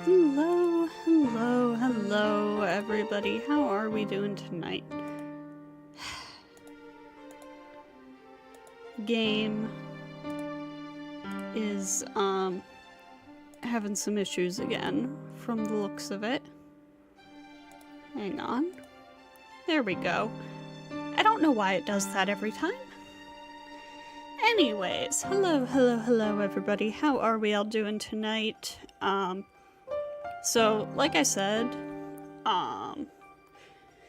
Hello, hello, hello, everybody. How are we doing tonight? Game is, having some issues again, from the looks of it. Hang on. There we go. I don't know why it does that every time. Anyways, hello, hello, hello, everybody. How are we all doing tonight? So, like I said,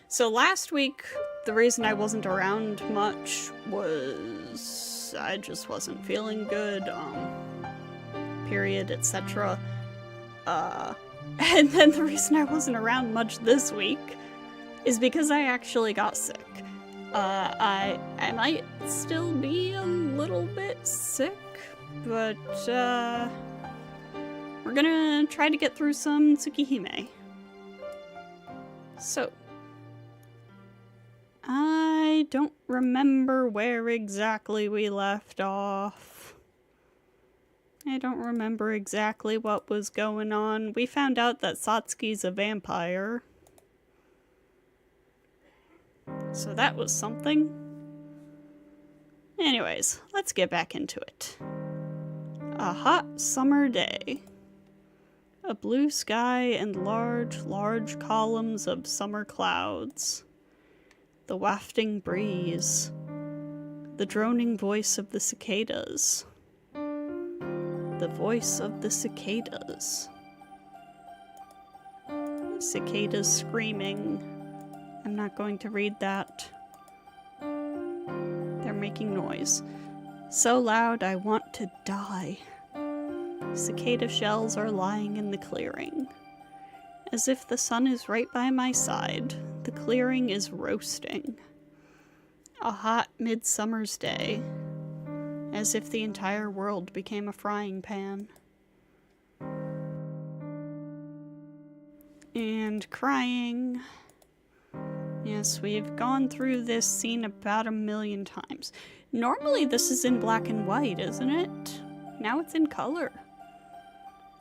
so last week, the reason I wasn't around much was I just wasn't feeling good, period, etc. And then the reason I wasn't around much this week is because I actually got sick. I might still be a little bit sick, but, we're gonna try to get through some Tsukihime. So, I don't remember where exactly we left off. I don't remember exactly what was going on. We found out that Satsuki's a vampire. So that was something. Anyways, let's get back into it. A hot summer day. A blue sky and large, large columns of summer clouds. The wafting breeze. The droning voice of the cicadas. The voice of the cicadas. Cicadas screaming. I'm not going to read that. They're making noise. So loud I want to die. Cicada shells are lying in the clearing. As if the sun is right by my side, the clearing is roasting. A hot midsummer's day. As if the entire world became a frying pan. And crying. Yes, we've gone through this scene about 1,000,000 times. Normally this is in black and white, isn't it? Now it's in color.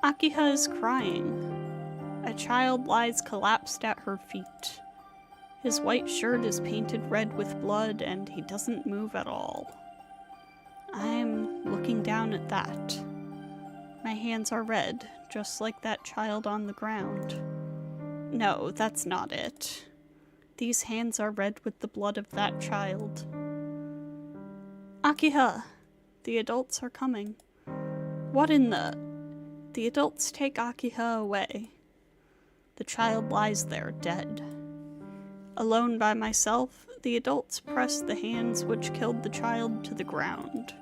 Akiha is crying. A child lies collapsed at her feet. His white shirt is painted red with blood and he doesn't move at all. I'm looking down at that. My hands are red, just like that child on the ground. No, that's not it. These hands are red with the blood of that child. Akiha! The adults are coming. What in the... The adults take Akiha away. The child lies there, dead. Alone by myself, the adults press the hands which killed the child to the ground.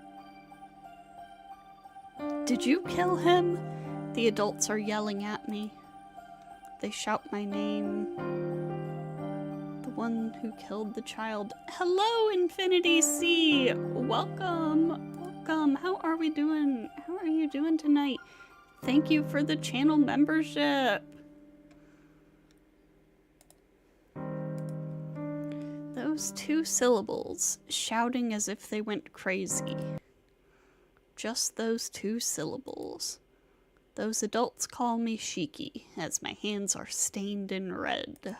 Did you kill him? The adults are yelling at me. They shout my name. The one who killed the child. Hello, Infinity C! Welcome! Welcome! How are we doing? How are you doing tonight? Thank you for the channel membership! Those two syllables, shouting as if they went crazy. Just those two syllables. Those adults call me Shiki, as my hands are stained in red.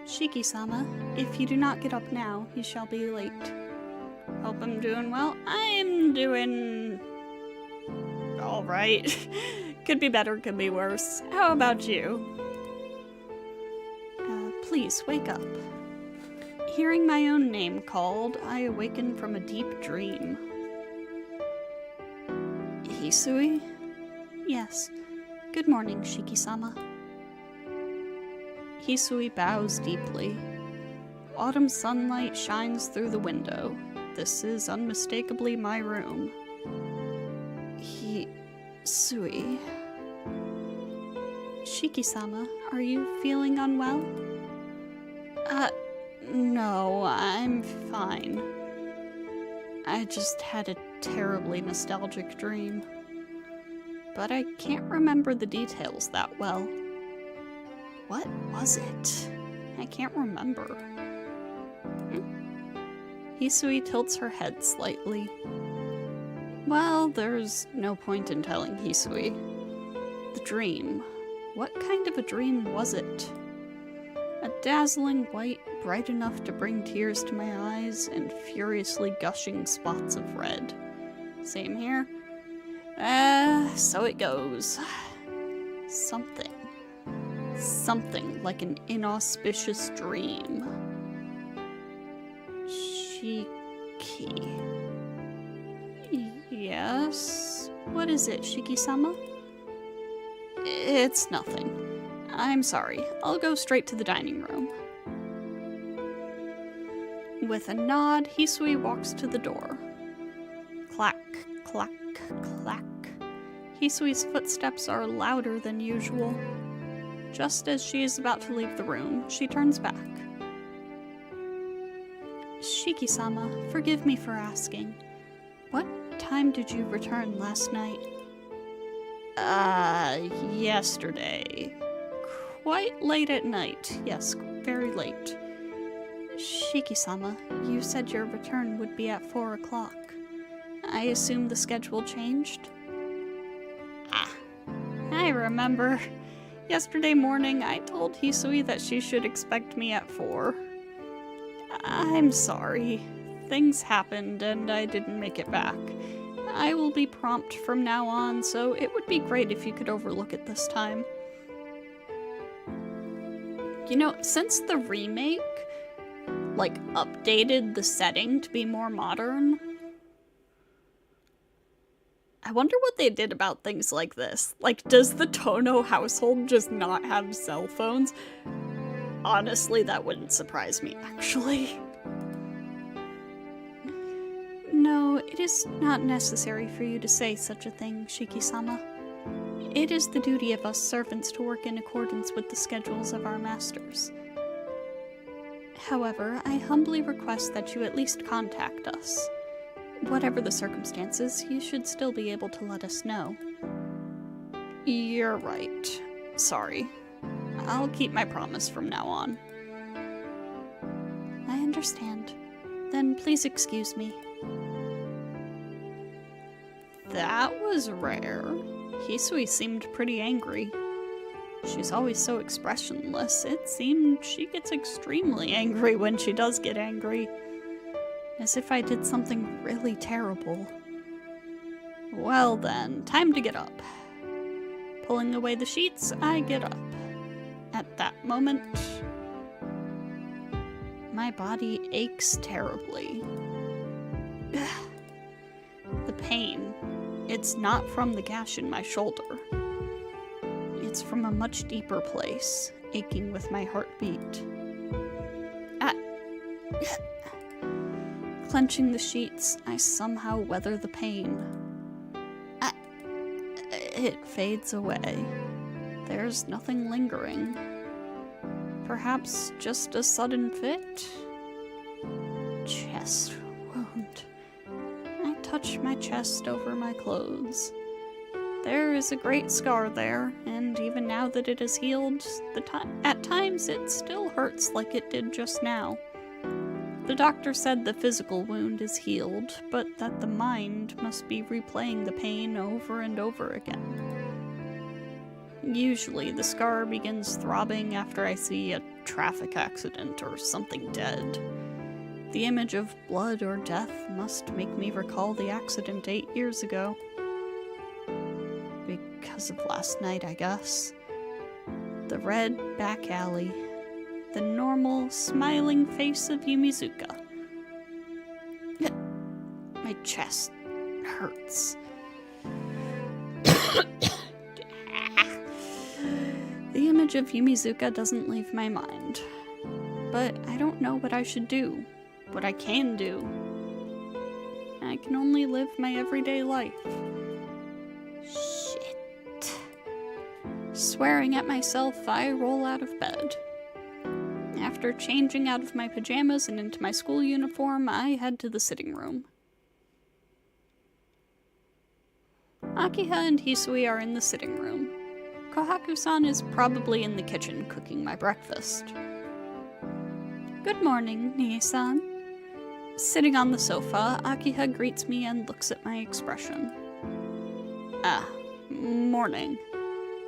Shiki-sama, if you do not get up now, you shall be late. Hope I'm doing well. I'm doing... alright. Could be better, could be worse. How about you? Please, wake up. Hearing my own name called, I awaken from a deep dream. Hisui? Yes. Good morning, Shiki-sama. Hisui bows deeply. Autumn sunlight shines through the window. This is unmistakably my room. Hisui. Shiki-sama, are you feeling unwell? No, I'm fine. I just had a terribly nostalgic dream. But I can't remember the details that well. What was it? I can't remember. Hisui tilts her head slightly. Well, there's no point in telling Hisui. The dream. What kind of a dream was it? A dazzling white, bright enough to bring tears to my eyes, and furiously gushing spots of red. Same here. So it goes. Something like an inauspicious dream. Shiki. Yes? What is it, Shiki-sama? It's nothing. I'm sorry. I'll go straight to the dining room. With a nod, Hisui walks to the door. Clack, clack, clack. Hisui's footsteps are louder than usual. Just as she is about to leave the room, she turns back. Shiki-sama, forgive me for asking. What time did you return last night? Yesterday. Quite late at night. Yes, very late. Shiki-sama, you said your return would be at 4 o'clock. I assume the schedule changed? I remember. Yesterday morning, I told Hisui that she should expect me at 4. I'm sorry. Things happened and I didn't make it back. I will be prompt from now on, so it would be great if you could overlook it this time. You know, since the remake, updated the setting to be more modern, I wonder what they did about things like this. Does the Tono household just not have cell phones? Honestly, that wouldn't surprise me, actually. No, it is not necessary for you to say such a thing, Shiki-sama. It is the duty of us servants to work in accordance with the schedules of our masters. However, I humbly request that you at least contact us. Whatever the circumstances, you should still be able to let us know. You're right. Sorry. I'll keep my promise from now on. I understand. Then please excuse me. That was rare. Hisui seemed pretty angry. She's always so expressionless. It seemed she gets extremely angry when she does get angry. As if I did something really terrible. Well then, time to get up. Pulling away the sheets, I get up. At that moment, my body aches terribly. The pain, it's not from the gash in my shoulder. It's from a much deeper place, aching with my heartbeat. Clenching the sheets, I somehow weather the pain. It fades away. There's nothing lingering. Perhaps just a sudden fit? Chest wound. I touch my chest over my clothes. There is a great scar there, and even now that it is healed, at times it still hurts like it did just now. The doctor said the physical wound is healed, but that the mind must be replaying the pain over and over again. Usually, the scar begins throbbing after I see a traffic accident or something dead. The image of blood or death must make me recall the accident 8 years ago. Because of last night, I guess. The red back alley. The normal, smiling face of Yumizuka. My chest hurts. The image of Yumizuka doesn't leave my mind. But I don't know what I should do. What I can do. I can only live my everyday life. Shit. Swearing at myself, I roll out of bed. After changing out of my pajamas and into my school uniform, I head to the sitting room. Akiha and Hisui are in the sitting room. Kohaku-san is probably in the kitchen cooking my breakfast. Good morning, Nie-san. Sitting on the sofa, Akiha greets me and looks at my expression. Ah, morning.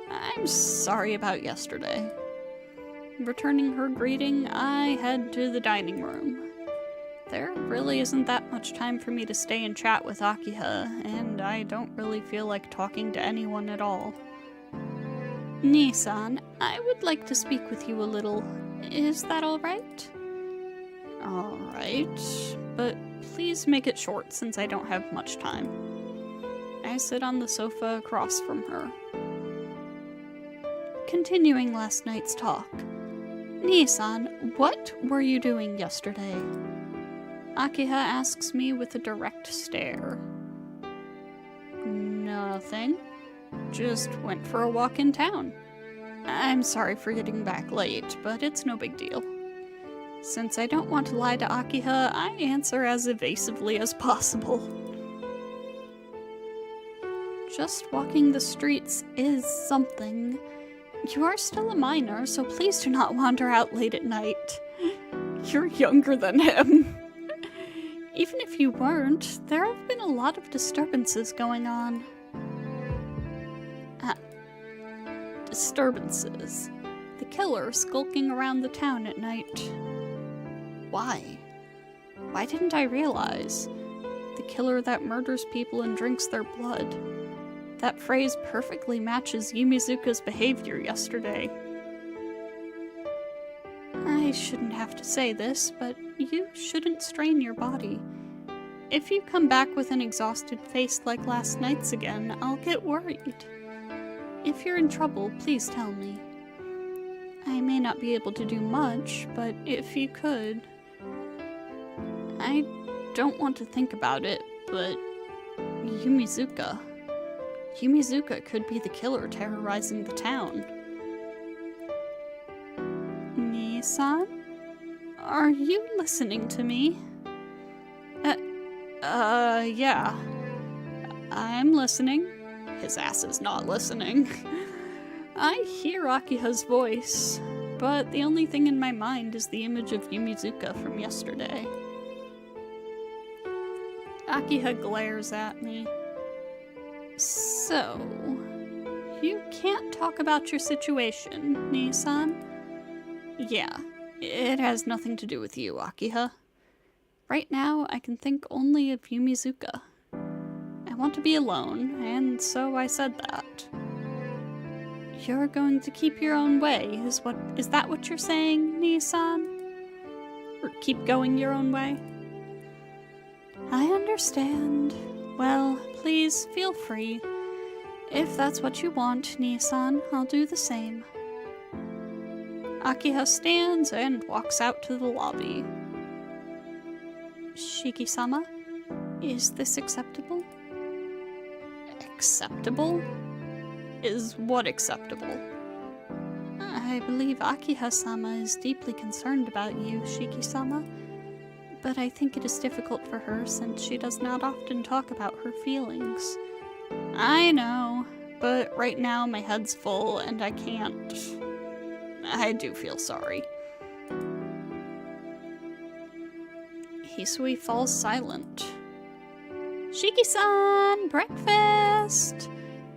I'm sorry about yesterday. Returning her greeting, I head to the dining room. There really isn't that much time for me to stay and chat with Akiha, and I don't really feel like talking to anyone at all. Nii-san, I would like to speak with you a little. Is that alright? Alright, but please make it short since I don't have much time. I sit on the sofa across from her. Continuing last night's talk. Nii-san, what were you doing yesterday? Akiha asks me with a direct stare. Nothing. Just went for a walk in town. I'm sorry for getting back late, but it's no big deal. Since I don't want to lie to Akiha, I answer as evasively as possible. Just walking the streets is something. You are still a minor, so please do not wander out late at night. You're younger than him. Even if you weren't, there have been a lot of disturbances going on. Disturbances. The killer skulking around the town at night. Why? Why didn't I realize? The killer that murders people and drinks their blood. That phrase perfectly matches Yumizuka's behavior yesterday. I shouldn't have to say this, but you shouldn't strain your body. If you come back with an exhausted face like last night's again, I'll get worried. If you're in trouble, please tell me. I may not be able to do much, but if you could... I don't want to think about it, but... Yumizuka. Yumizuka could be the killer terrorizing the town. Nii-san? Are you listening to me? Yeah. I'm listening. His ass is not listening. I hear Akiha's voice, but the only thing in my mind is the image of Yumizuka from yesterday. Akiha glares at me. So, you can't talk about your situation, Nii-san? Yeah, it has nothing to do with you, Akiha. Right now, I can think only of Yumizuka. I want to be alone, and so I said that. You're going to keep your own way, is that what you're saying, Nii-san? Or keep going your own way? I understand. Well, please feel free. If that's what you want, Nii-san, I'll do the same. Akiha stands and walks out to the lobby. Shiki-sama, is this acceptable? Acceptable? Is what acceptable? I believe Akiha-sama is deeply concerned about you, Shiki-sama, but I think it is difficult for her since she does not often talk about her feelings. I know, but right now my head's full and I can't. I do feel sorry. Hisui falls silent. Shiki-san, breakfast!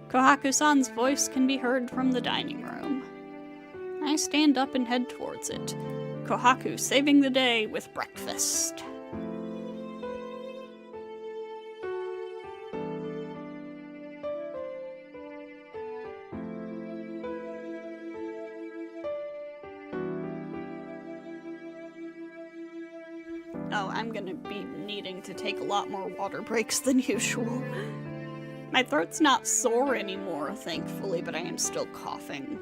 Kohaku-san's voice can be heard from the dining room. I stand up and head towards it. Kohaku saving the day with breakfast. Oh, I'm gonna be needing to take a lot more water breaks than usual. My throat's not sore anymore, thankfully, but I am still coughing.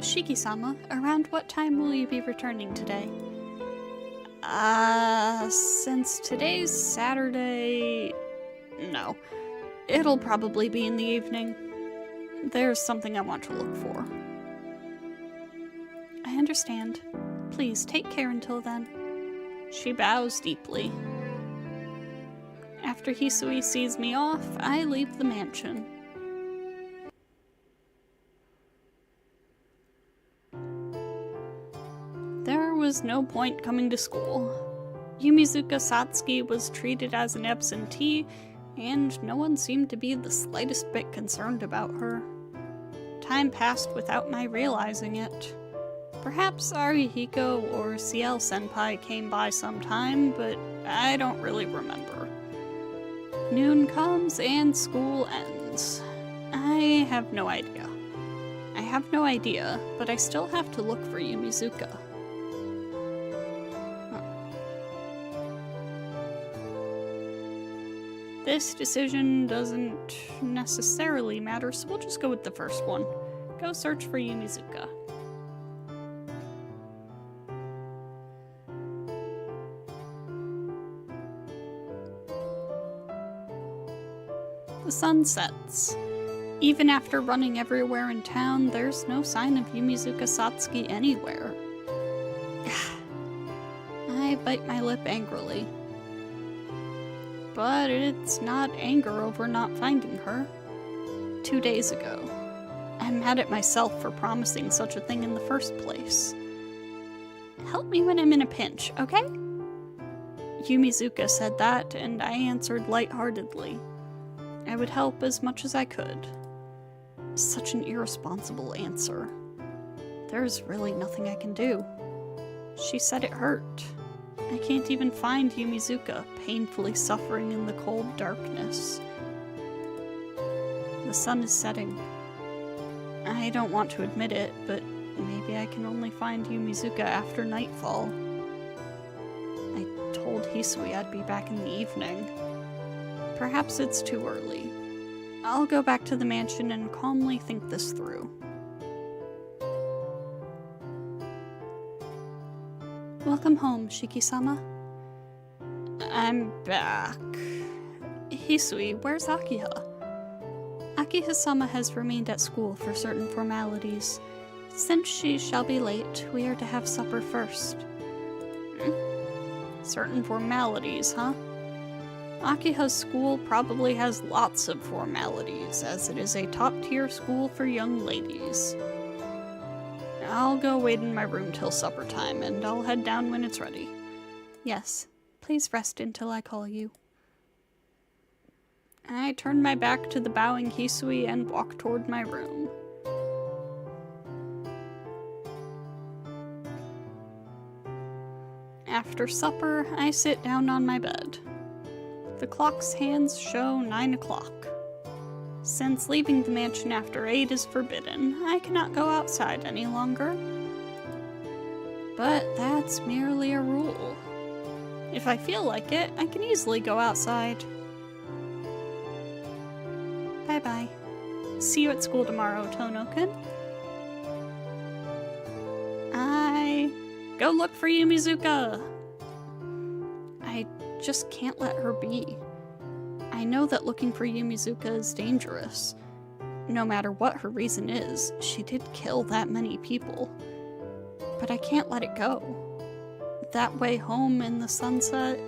Shiki-sama, around what time will you be returning today? Since today's Saturday... No. It'll probably be in the evening. There's something I want to look for. I understand. Please take care until then. She bows deeply. After Hisui sees me off, I leave the mansion. There was no point coming to school. Yumizuka Satsuki was treated as an absentee, and no one seemed to be the slightest bit concerned about her. Time passed without my realizing it. Perhaps Arihiko or CL Senpai came by sometime, but I don't really remember. Noon comes and school ends. I have no idea. But I still have to look for Yumizuka. This decision doesn't necessarily matter, so we'll just go with the first one. Go search for Yumizuka. The sun sets. Even after running everywhere in town, there's no sign of Yumizuka Satsuki anywhere. I bite my lip angrily. But it's not anger over not finding her. 2 days ago. I'm mad at myself for promising such a thing in the first place. Help me when I'm in a pinch, okay? Yumizuka said that, and I answered lightheartedly. I would help as much as I could. Such an irresponsible answer. There's really nothing I can do. She said it hurt. I can't even find Yumizuka, painfully suffering in the cold darkness. The sun is setting. I don't want to admit it, but maybe I can only find Yumizuka after nightfall. I told Hisui I'd be back in the evening. Perhaps it's too early. I'll go back to the mansion and calmly think this through. Welcome home, Shiki-sama. I'm back. Hisui, where's Akiha? Akiha-sama has remained at school for certain formalities. Since she shall be late, we are to have supper first. Certain formalities, huh? Akiha's school probably has lots of formalities, as it is a top-tier school for young ladies. I'll go wait in my room till supper time, and I'll head down when it's ready. Yes, please rest until I call you. I turned my back to the bowing Hisui and walked toward my room. After supper, I sit down on my bed. The clock's hands show 9 o'clock. Since leaving the mansion after 8 is forbidden, I cannot go outside any longer. But that's merely a rule. If I feel like it, I can easily go outside. Bye-bye. See you at school tomorrow, Tono-kun. Go look for Yumizuka! I just can't let her be. I know that looking for Yumizuka is dangerous. No matter what her reason is, she did kill that many people. But I can't let it go. That way home in the sunset,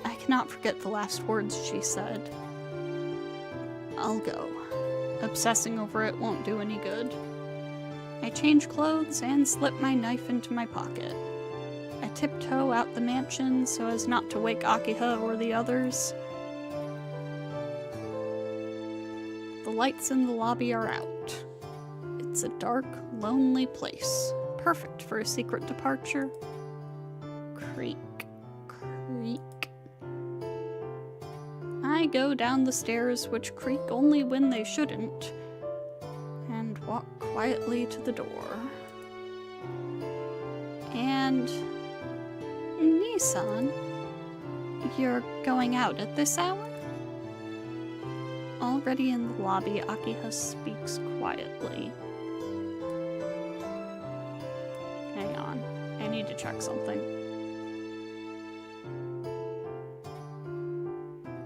I cannot forget the last words she said. I'll go. Obsessing over it won't do any good. I change clothes and slip my knife into my pocket. I tiptoe out the mansion so as not to wake Akiha or the others. The lights in the lobby are out. It's a dark, lonely place, perfect for a secret departure. Creak, creak. I go down the stairs, which creak only when they shouldn't, and walk quietly to the door. And... Nissan, you're going out at this hour? Already in the lobby, Akiha speaks quietly. Hang on, I need to check something.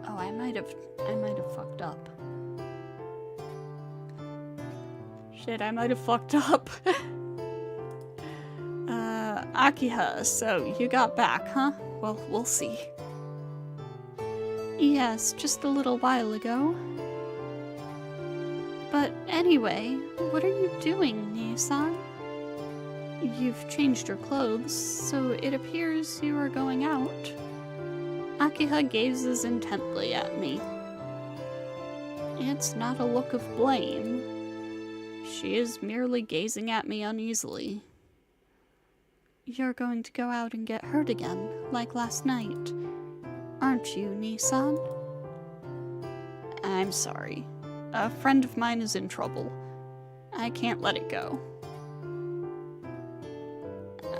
Oh, I might have fucked up. Shit, I might have fucked up. Akiha, so you got back, huh? Well, we'll see. Yes, just a little while ago. But anyway, what are you doing, Nissan? You've changed your clothes, so it appears you are going out. Akiha gazes intently at me. It's not a look of blame. She is merely gazing at me uneasily. You're going to go out and get hurt again, like last night, aren't you, Nissan? I'm sorry. A friend of mine is in trouble. I can't let it go.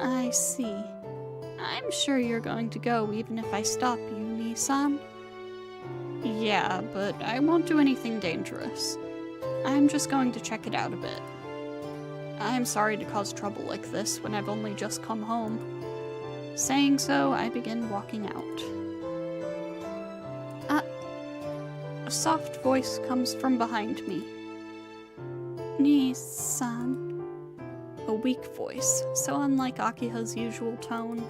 I see. I'm sure you're going to go even if I stop you, Nissan. Yeah, but I won't do anything dangerous. I'm just going to check it out a bit. I'm sorry to cause trouble like this when I've only just come home. Saying so, I begin walking out. A soft voice comes from behind me. Nissan. A weak voice, so unlike Akiha's usual tone.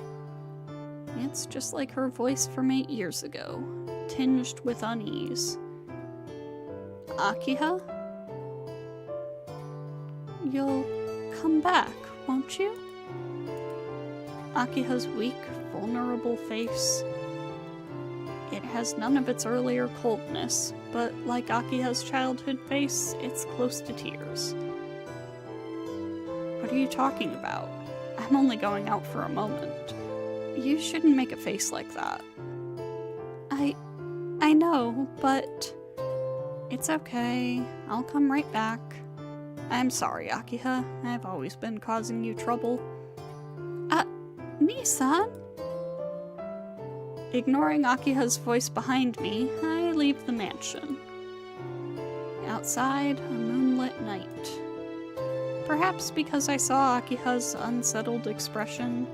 It's just like her voice from 8 years ago, tinged with unease. Akiha? You'll come back, won't you? Akiha's weak, vulnerable face. It has none of its earlier coldness, but like Akiha's childhood face, it's close to tears. What are you talking about? I'm only going out for a moment. You shouldn't make a face like that. I know, but... It's okay. I'll come right back. I'm sorry, Akiha. I've always been causing you trouble. Nissan? Ignoring Akiha's voice behind me, I leave the mansion. Outside, a moonlit night. Perhaps because I saw Akiha's unsettled expression,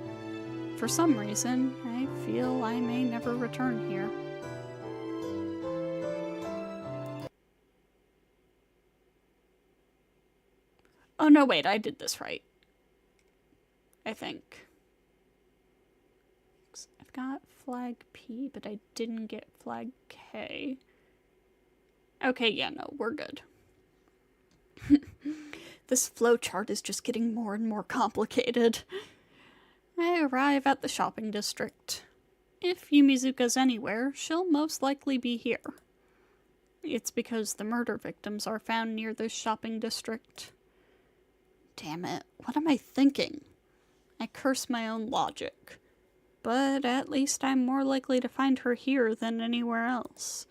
for some reason, I feel I may never return here. Oh no, wait, I did this right. I think. I've got flag P, but I didn't get flag K. Okay, yeah, no, we're good. This flowchart is just getting more and more complicated. I arrive at the shopping district. If Yumizuka's anywhere, she'll most likely be here. It's because the murder victims are found near this shopping district. Damn it, what am I thinking? I curse my own logic. But at least I'm more likely to find her here than anywhere else.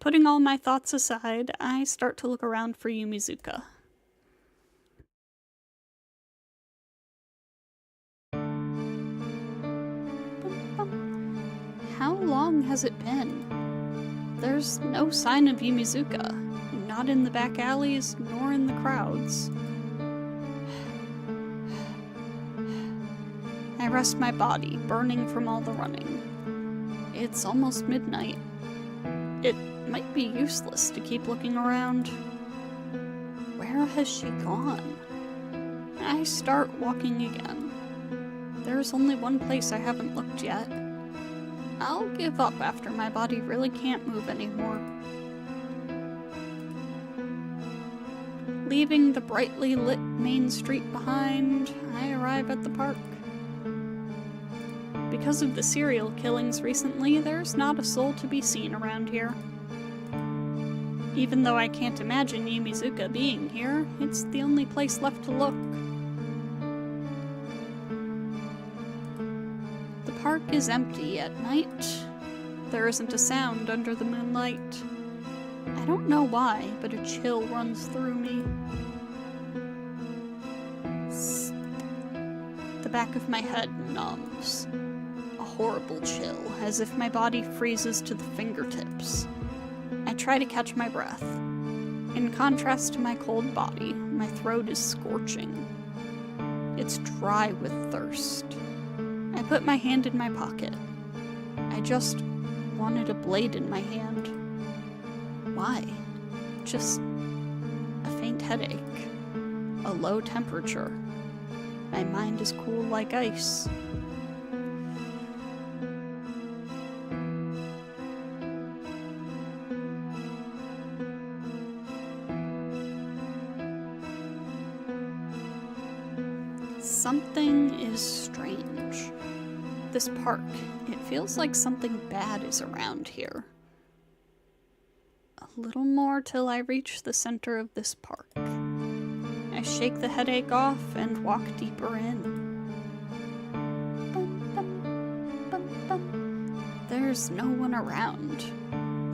Putting all my thoughts aside, I start to look around for Yumizuka. How long has it been? There's no sign of Yumizuka, not in the back alleys nor in the crowds. I rest my body, burning from all the running. It's almost midnight. It might be useless to keep looking around. Where has she gone? I start walking again. There's only one place I haven't looked yet. I'll give up after my body really can't move anymore. Leaving the brightly lit main street behind, I arrive at the park. Because of the serial killings recently, there's not a soul to be seen around here. Even though I can't imagine Yumizuka being here, it's the only place left to look. The park is empty at night. There isn't a sound under the moonlight. I don't know why, but a chill runs through me. The back of my head numbs. A horrible chill, as if my body freezes to the fingertips. I try to catch my breath. In contrast to my cold body, my throat is scorching. It's dry with thirst. I put my hand in my pocket. I just wanted a blade in my hand. Why? Just a faint headache. A low temperature. My mind is cool like ice. Something is strange. This park, it feels like something bad is around here. A little more till I reach the center of this park. I shake the headache off and walk deeper in. There's no one around.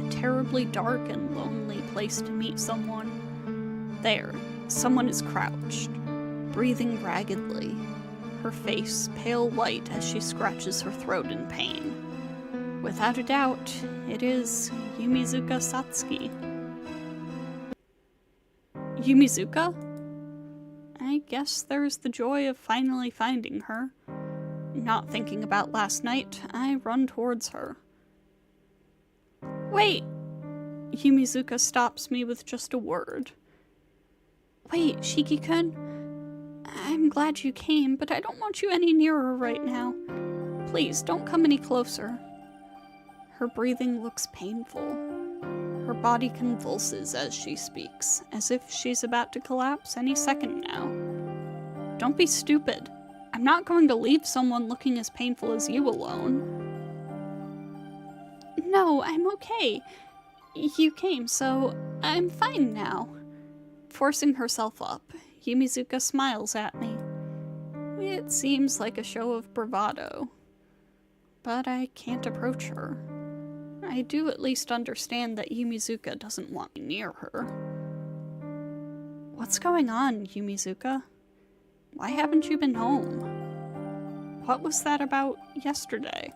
A terribly dark and lonely place to meet someone. There, someone is crouched, breathing raggedly, her face pale white as she scratches her throat in pain. Without a doubt, it is Yumizuka Satsuki. Yumizuka? I guess there's the joy of finally finding her. Not thinking about last night, I run towards her. Wait! Yumizuka stops me with just a word. Wait, Shiki-kun. I'm glad you came, but I don't want you any nearer right now. Please, don't come any closer. Her breathing looks painful. Her body convulses as she speaks, as if she's about to collapse any second now. Don't be stupid. I'm not going to leave someone looking as painful as you alone. No, I'm okay. You came, so I'm fine now. Forcing herself up, Yumizuka smiles at me. It seems like a show of bravado. But I can't approach her. I do at least understand that Yumizuka doesn't want me near her. What's going on, Yumizuka? Why haven't you been home? What was that about yesterday?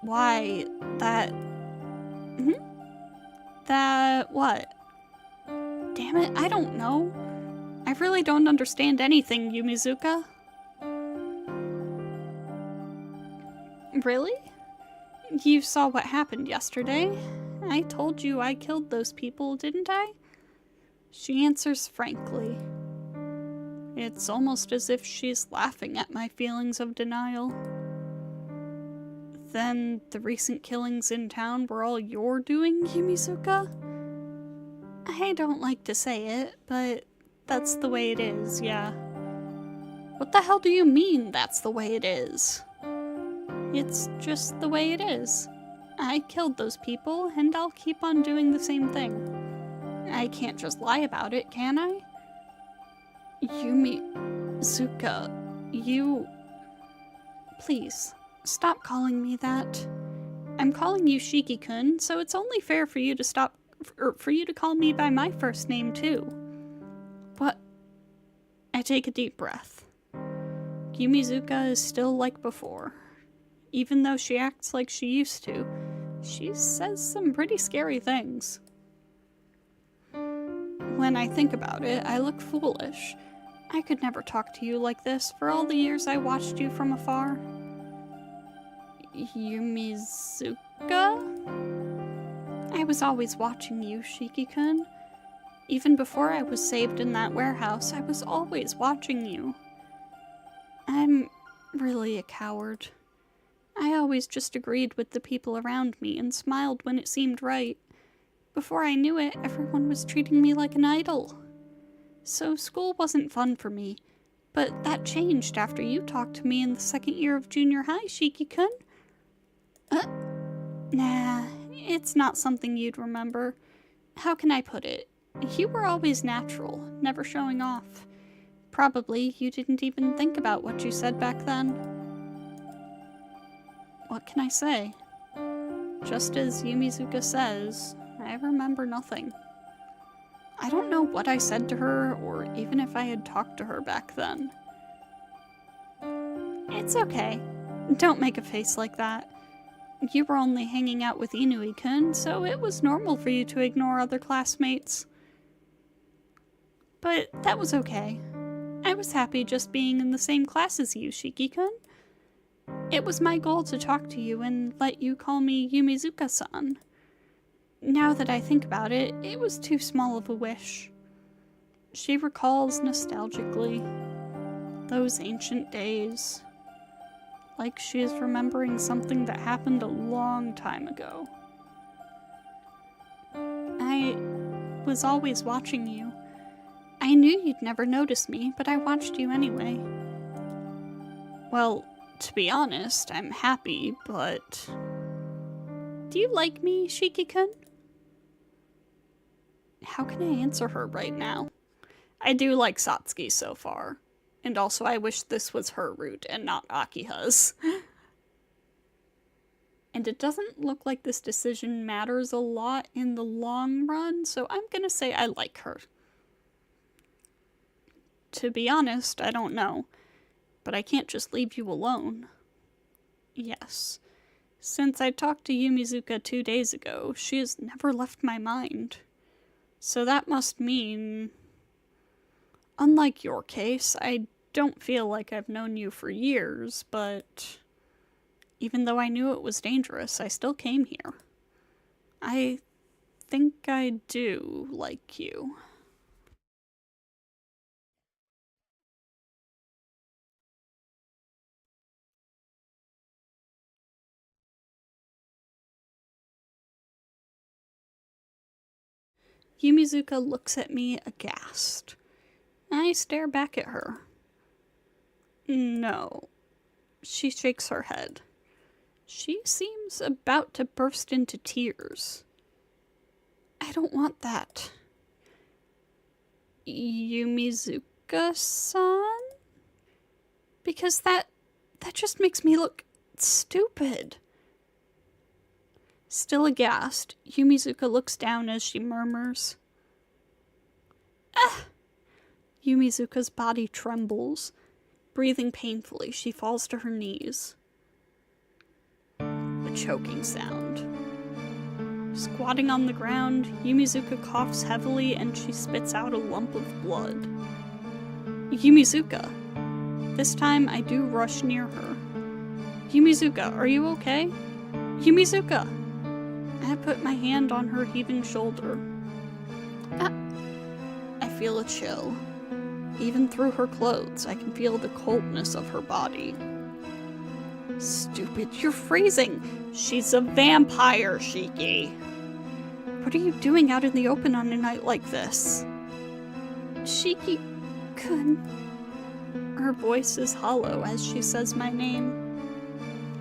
Why, that... That what? Damn it, I don't know. I really don't understand anything, Yumizuka. Really? You saw what happened yesterday. I told you I killed those people, didn't I? She answers frankly. It's almost as if she's laughing at my feelings of denial. Then the recent killings in town were all your doing, Yumizuka? I don't like to say it, but that's the way it is, yeah. What the hell do you mean, that's the way it is? It's just the way it is. I killed those people, and I'll keep on doing the same thing. I can't just lie about it, can I? Yumizuka, you... Please, stop calling me that. I'm calling you Shiki-kun, so it's only fair for you to for you to call me by my first name, too. What? I take a deep breath. Yumizuka is still like before. Even though she acts like she used to, she says some pretty scary things. When I think about it, I look foolish. I could never talk to you like this for all the years I watched you from afar. Yumizuka? I was always watching you, Shiki-kun. Even before I was saved in that warehouse, I was always watching you. I'm really a coward. I always just agreed with the people around me and smiled when it seemed right. Before I knew it, everyone was treating me like an idol. So school wasn't fun for me, but that changed after you talked to me in the second year of junior high, Shiki-kun. Nah, it's not something you'd remember. How can I put it? You were always natural, never showing off. Probably you didn't even think about what you said back then. What can I say? Just as Yumizuka says, I remember nothing. I don't know what I said to her, or even if I had talked to her back then. It's okay. Don't make a face like that. You were only hanging out with Inui-kun, so it was normal for you to ignore other classmates. But that was okay. I was happy just being in the same class as you, Shiki-kun. It was my goal to talk to you and let you call me Yumizuka-san. Now that I think about it, it was too small of a wish. She recalls nostalgically those ancient days, like she is remembering something that happened a long time ago. I was always watching you. I knew you'd never notice me, but I watched you anyway. Well, to be honest, I'm happy, but... Do you like me, Shiki-kun? How can I answer her right now? I do like Satsuki so far. And also, I wish this was her route and not Akiha's. And it doesn't look like this decision matters a lot in the long run, so I'm gonna say I like her. To be honest, I don't know. But I can't just leave you alone. Yes. Since I talked to Yumizuka 2 days ago, she has never left my mind. So that must mean... Unlike your case, I don't feel like I've known you for years, but... Even though I knew it was dangerous, I still came here. I think I do like you. Yumizuka looks at me aghast. I stare back at her. No. She shakes her head. She seems about to burst into tears. I don't want that. Yumizuka-san? Because that just makes me look stupid. Still aghast, Yumizuka looks down as she murmurs. Ah! Yumizuka's body trembles. Breathing painfully, she falls to her knees. A choking sound. Squatting on the ground, Yumizuka coughs heavily and she spits out a lump of blood. Yumizuka! This time I do rush near her. Yumizuka, are you okay? Yumizuka! I put my hand on her heaving shoulder. I feel a chill. Even through her clothes, I can feel the coldness of her body. Stupid, you're freezing! She's a vampire, Shiki! What are you doing out in the open on a night like this? Shiki-kun. Her voice is hollow as she says my name.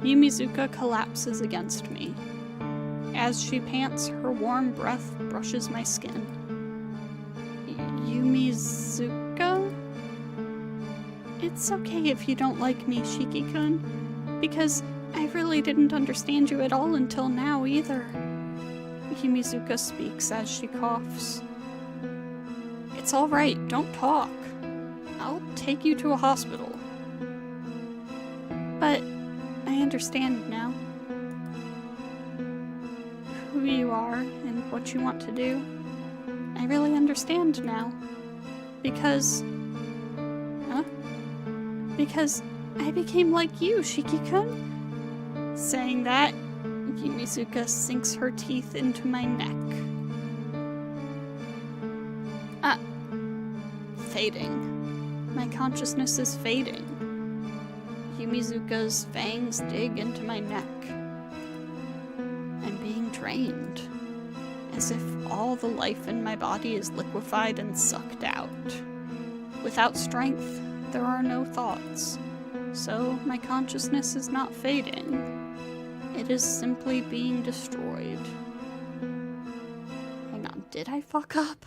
Yumizuka collapses against me. As she pants, her warm breath brushes my skin. Yumizuka? It's okay if you don't like me, Shiki-kun, because I really didn't understand you at all until now either. Yumizuka speaks as she coughs. It's alright, don't talk. I'll take you to a hospital. But I understand now. Who you are and what you want to do. I really understand now. Because I became like you, Shiki-kun. Saying that, Yumizuka sinks her teeth into my neck. Fading. My consciousness is fading. Yumizuka's fangs dig into my neck. I'm being drained. As if all the life in my body is liquefied and sucked out. Without strength, there are no thoughts. So my consciousness is not fading. It is simply being destroyed. Hang on, did I fuck up?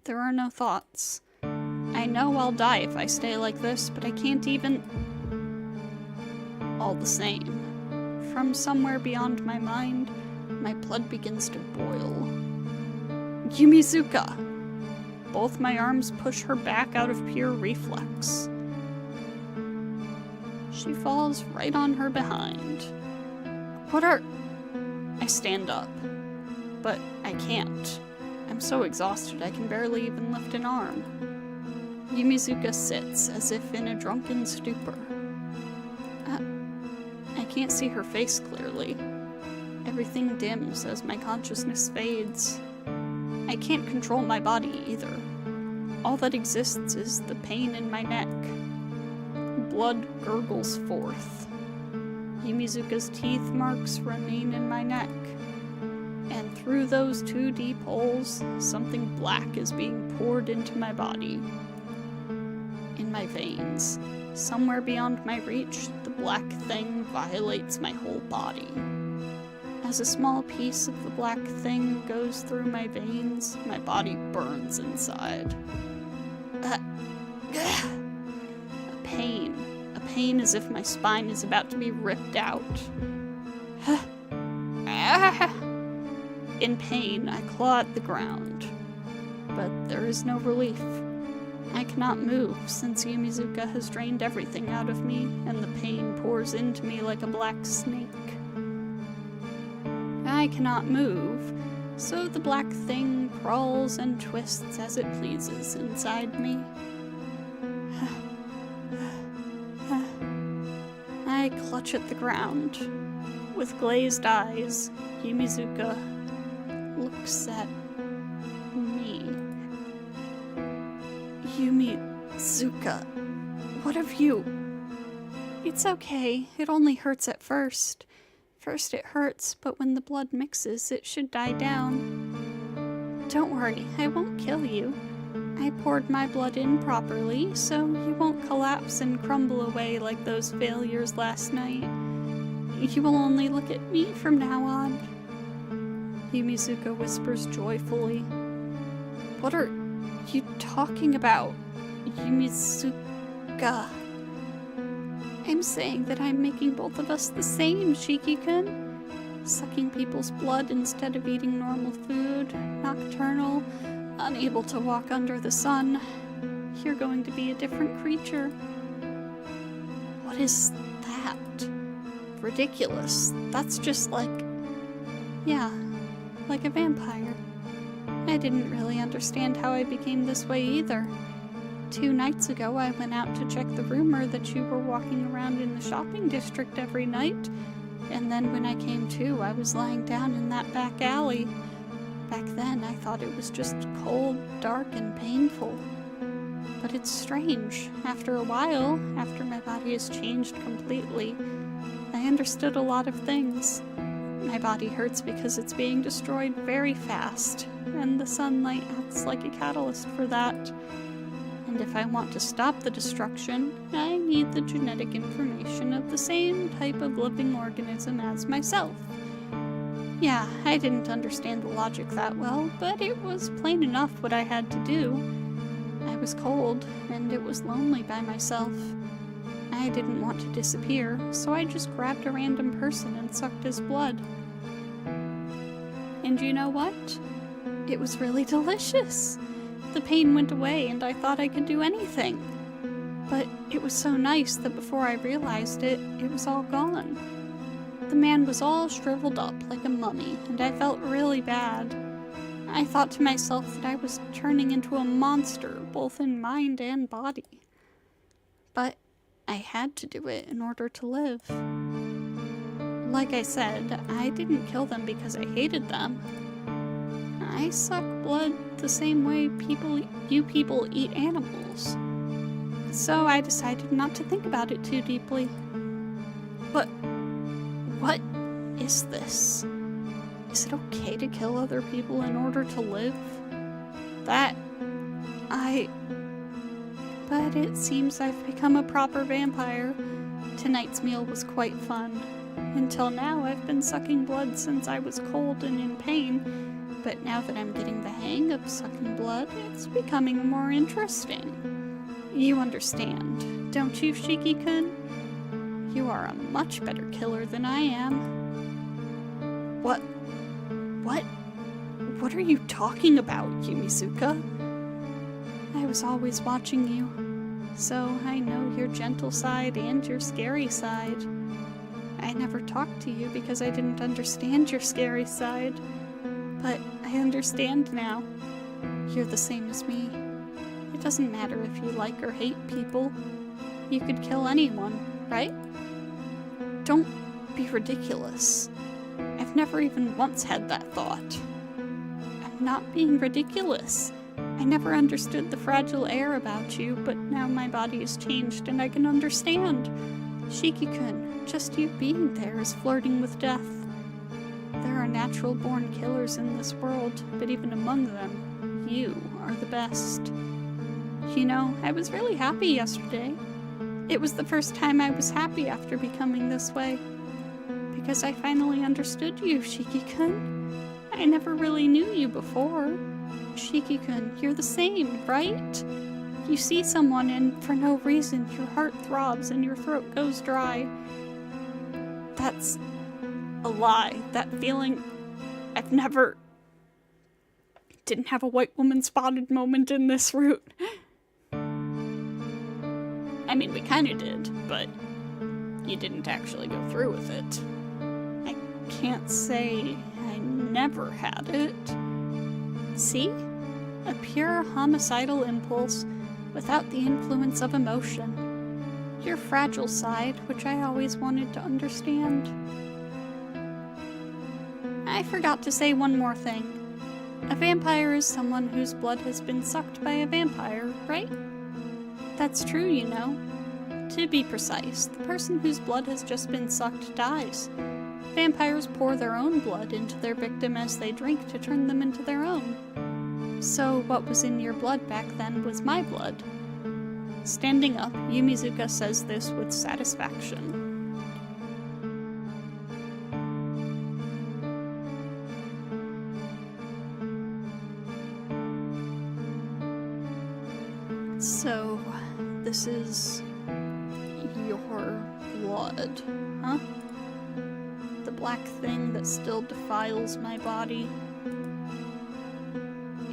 There are no thoughts. I know I'll die if I stay like this, but I can't even... All the same. From somewhere beyond my mind, my blood begins to boil. Yumizuka! Both my arms push her back out of pure reflex. She falls right on her behind. I stand up. But I can't. I'm so exhausted I can barely even lift an arm. Yumizuka sits as if in a drunken stupor. I can't see her face clearly. Everything dims as my consciousness fades. I can't control my body either. All that exists is the pain in my neck. Blood gurgles forth. Yumizuka's teeth marks remain in my neck. And through those 2 deep holes, something black is being poured into my body. In my veins. Somewhere beyond my reach, the black thing violates my whole body. As a small piece of the black thing goes through my veins, my body burns inside. A pain. A pain as if my spine is about to be ripped out. In pain, I claw at the ground. But there is no relief. I cannot move since Yumizuka has drained everything out of me, and the pain pours into me like a black snake. I cannot move, so the black thing crawls and twists as it pleases inside me. I clutch at the ground. With glazed eyes, Yumizuka looks at me. Yumizuka, what have you? It's okay, it only hurts at first. First it hurts, but when the blood mixes, it should die down. Don't worry, I won't kill you. I poured my blood in properly, so you won't collapse and crumble away like those failures last night. You will only look at me from now on. Yumizuka whispers joyfully. What are you talking about, Yumizuka? I'm saying that I'm making both of us the same, Shiki-kun. Sucking people's blood instead of eating normal food, nocturnal, unable to walk under the sun. You're going to be a different creature. What is that? Ridiculous. That's just like... yeah, like a vampire. I didn't really understand how I became this way either. 2 nights ago, I went out to check the rumor that you were walking around in the shopping district every night, and then when I came to, I was lying down in that back alley. Back then, I thought it was just cold, dark, and painful. But it's strange. After a while, after my body has changed completely, I understood a lot of things. My body hurts because it's being destroyed very fast, and the sunlight acts like a catalyst for that. And if I want to stop the destruction, I need the genetic information of the same type of living organism as myself. Yeah, I didn't understand the logic that well, but it was plain enough what I had to do. I was cold, and it was lonely by myself. I didn't want to disappear, so I just grabbed a random person and sucked his blood. And you know what? It was really delicious. The pain went away and I thought I could do anything. But it was so nice that before I realized it, it was all gone. The man was all shriveled up like a mummy, and I felt really bad. I thought to myself that I was turning into a monster, both in mind and body. But I had to do it in order to live. Like I said, I didn't kill them because I hated them. I suck blood the same way you people eat animals. So I decided not to think about it too deeply. But what is this? Is it okay to kill other people in order to live? But it seems I've become a proper vampire. Tonight's meal was quite fun. Until now, I've been sucking blood since I was cold and in pain. But now that I'm getting the hang of sucking blood, it's becoming more interesting. You understand, don't you, Shiki-kun? You are a much better killer than I am. What are you talking about, Yumizuka? I was always watching you, so I know your gentle side and your scary side. I never talked to you because I didn't understand your scary side. But I understand now. You're the same as me. It doesn't matter if you like or hate people. You could kill anyone, right? Don't be ridiculous. I've never even once had that thought. I'm not being ridiculous. I never understood the fragile air about you, but now my body has changed and I can understand. Shiki-kun, just you being there is flirting with death. There are natural-born killers in this world, but even among them, you are the best. You know, I was really happy yesterday. It was the first time I was happy after becoming this way. Because I finally understood you, Shiki-kun. I never really knew you before. Shiki-kun, you're the same, right? You see someone and for no reason your heart throbs and your throat goes dry. That's a lie. That feeling, didn't have a white woman spotted moment in this route. I mean, we kinda did, but you didn't actually go through with it. I can't say I never had it. See? A pure homicidal impulse without the influence of emotion. Your fragile side, which I always wanted to understand. I forgot to say one more thing. A vampire is someone whose blood has been sucked by a vampire, right? That's true, you know. To be precise, the person whose blood has just been sucked dies. Vampires pour their own blood into their victim as they drink to turn them into their own. So what was in your blood back then was my blood. Standing up, Yumizuka says this with satisfaction. So, this is your blood, huh? The black thing that still defiles my body.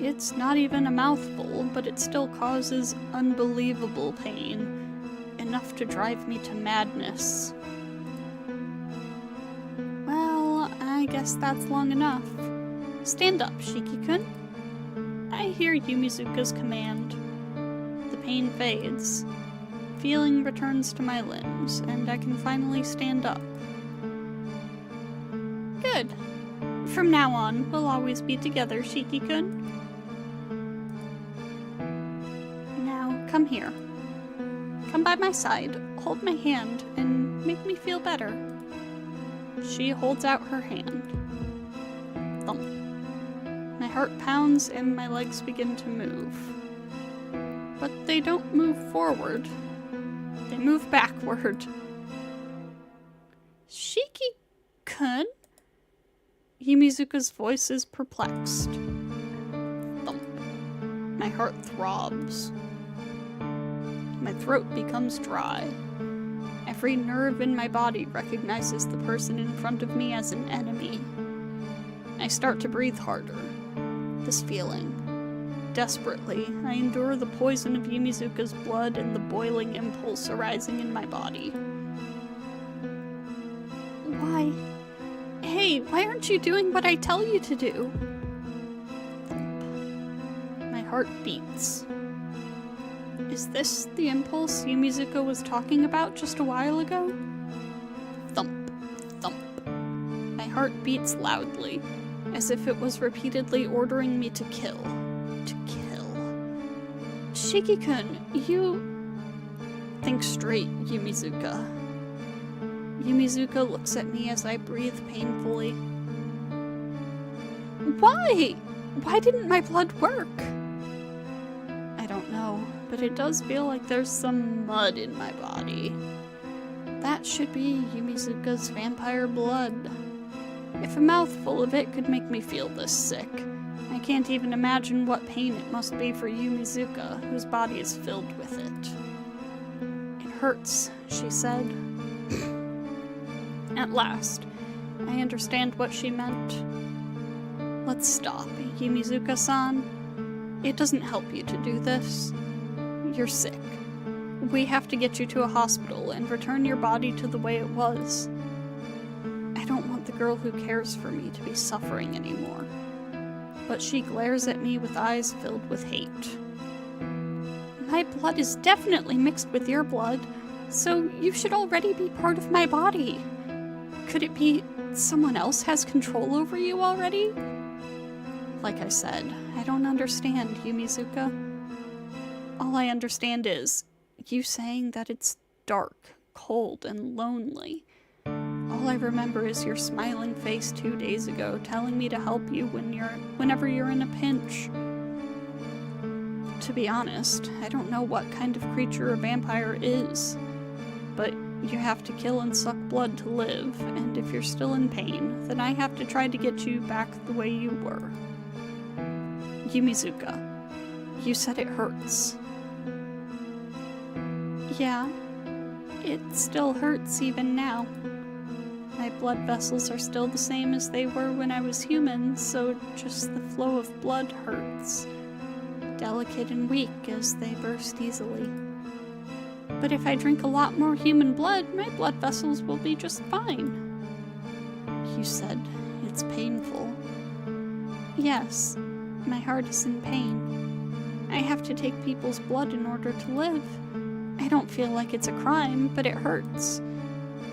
It's not even a mouthful, but it still causes unbelievable pain. Enough to drive me to madness. Well, I guess that's long enough. Stand up, Shiki-kun. I hear Yumizuka's command. The pain fades. Feeling returns to my limbs, and I can finally stand up. Good. From now on, we'll always be together, Shiki-kun. Now, come here. Come by my side, hold my hand, and make me feel better. She holds out her hand. Thump. My heart pounds and my legs begin to move. But they don't move forward. They move backward. Shiki-kun? Yumizuka's voice is perplexed. Thump. My heart throbs. My throat becomes dry. Every nerve in my body recognizes the person in front of me as an enemy. I start to breathe harder. This feeling. Desperately, I endure the poison of Yumizuka's blood and the boiling impulse arising in my body. Why? Hey, why aren't you doing what I tell you to do? Thump. My heart beats. Is this the impulse Yumizuka was talking about just a while ago? Thump, thump. My heart beats loudly, as if it was repeatedly ordering me to kill. To kill. Shiki-kun, you... Think straight, Yumizuka. Yumizuka looks at me as I breathe painfully. Why? Why didn't my blood work? I don't know, but it does feel like there's some mud in my body. That should be Yumizuka's vampire blood. If a mouthful of it could make me feel this sick, I can't even imagine what pain it must be for Yumizuka, whose body is filled with it. It hurts, she said. At last, I understand what she meant. Let's stop, Yumizuka-san. It doesn't help you to do this. You're sick. We have to get you to a hospital and return your body to the way it was. I don't want the girl who cares for me to be suffering anymore. But she glares at me with eyes filled with hate. My blood is definitely mixed with your blood, so you should already be part of my body. Could it be someone else has control over you already? Like I said, I don't understand, Yumizuka. All I understand is you saying that it's dark, cold, and lonely. All I remember is your smiling face 2 days ago telling me to help you whenever you're in a pinch. To be honest, I don't know what kind of creature a vampire is. But you have to kill and suck blood to live, and if you're still in pain, then I have to try to get you back the way you were. Yumizuka, you said it hurts. Yeah, it still hurts even now. My blood vessels are still the same as they were when I was human, so just the flow of blood hurts. Delicate and weak as they burst easily. But if I drink a lot more human blood, my blood vessels will be just fine. You said it's painful. Yes, my heart is in pain. I have to take people's blood in order to live. I don't feel like it's a crime, but it hurts.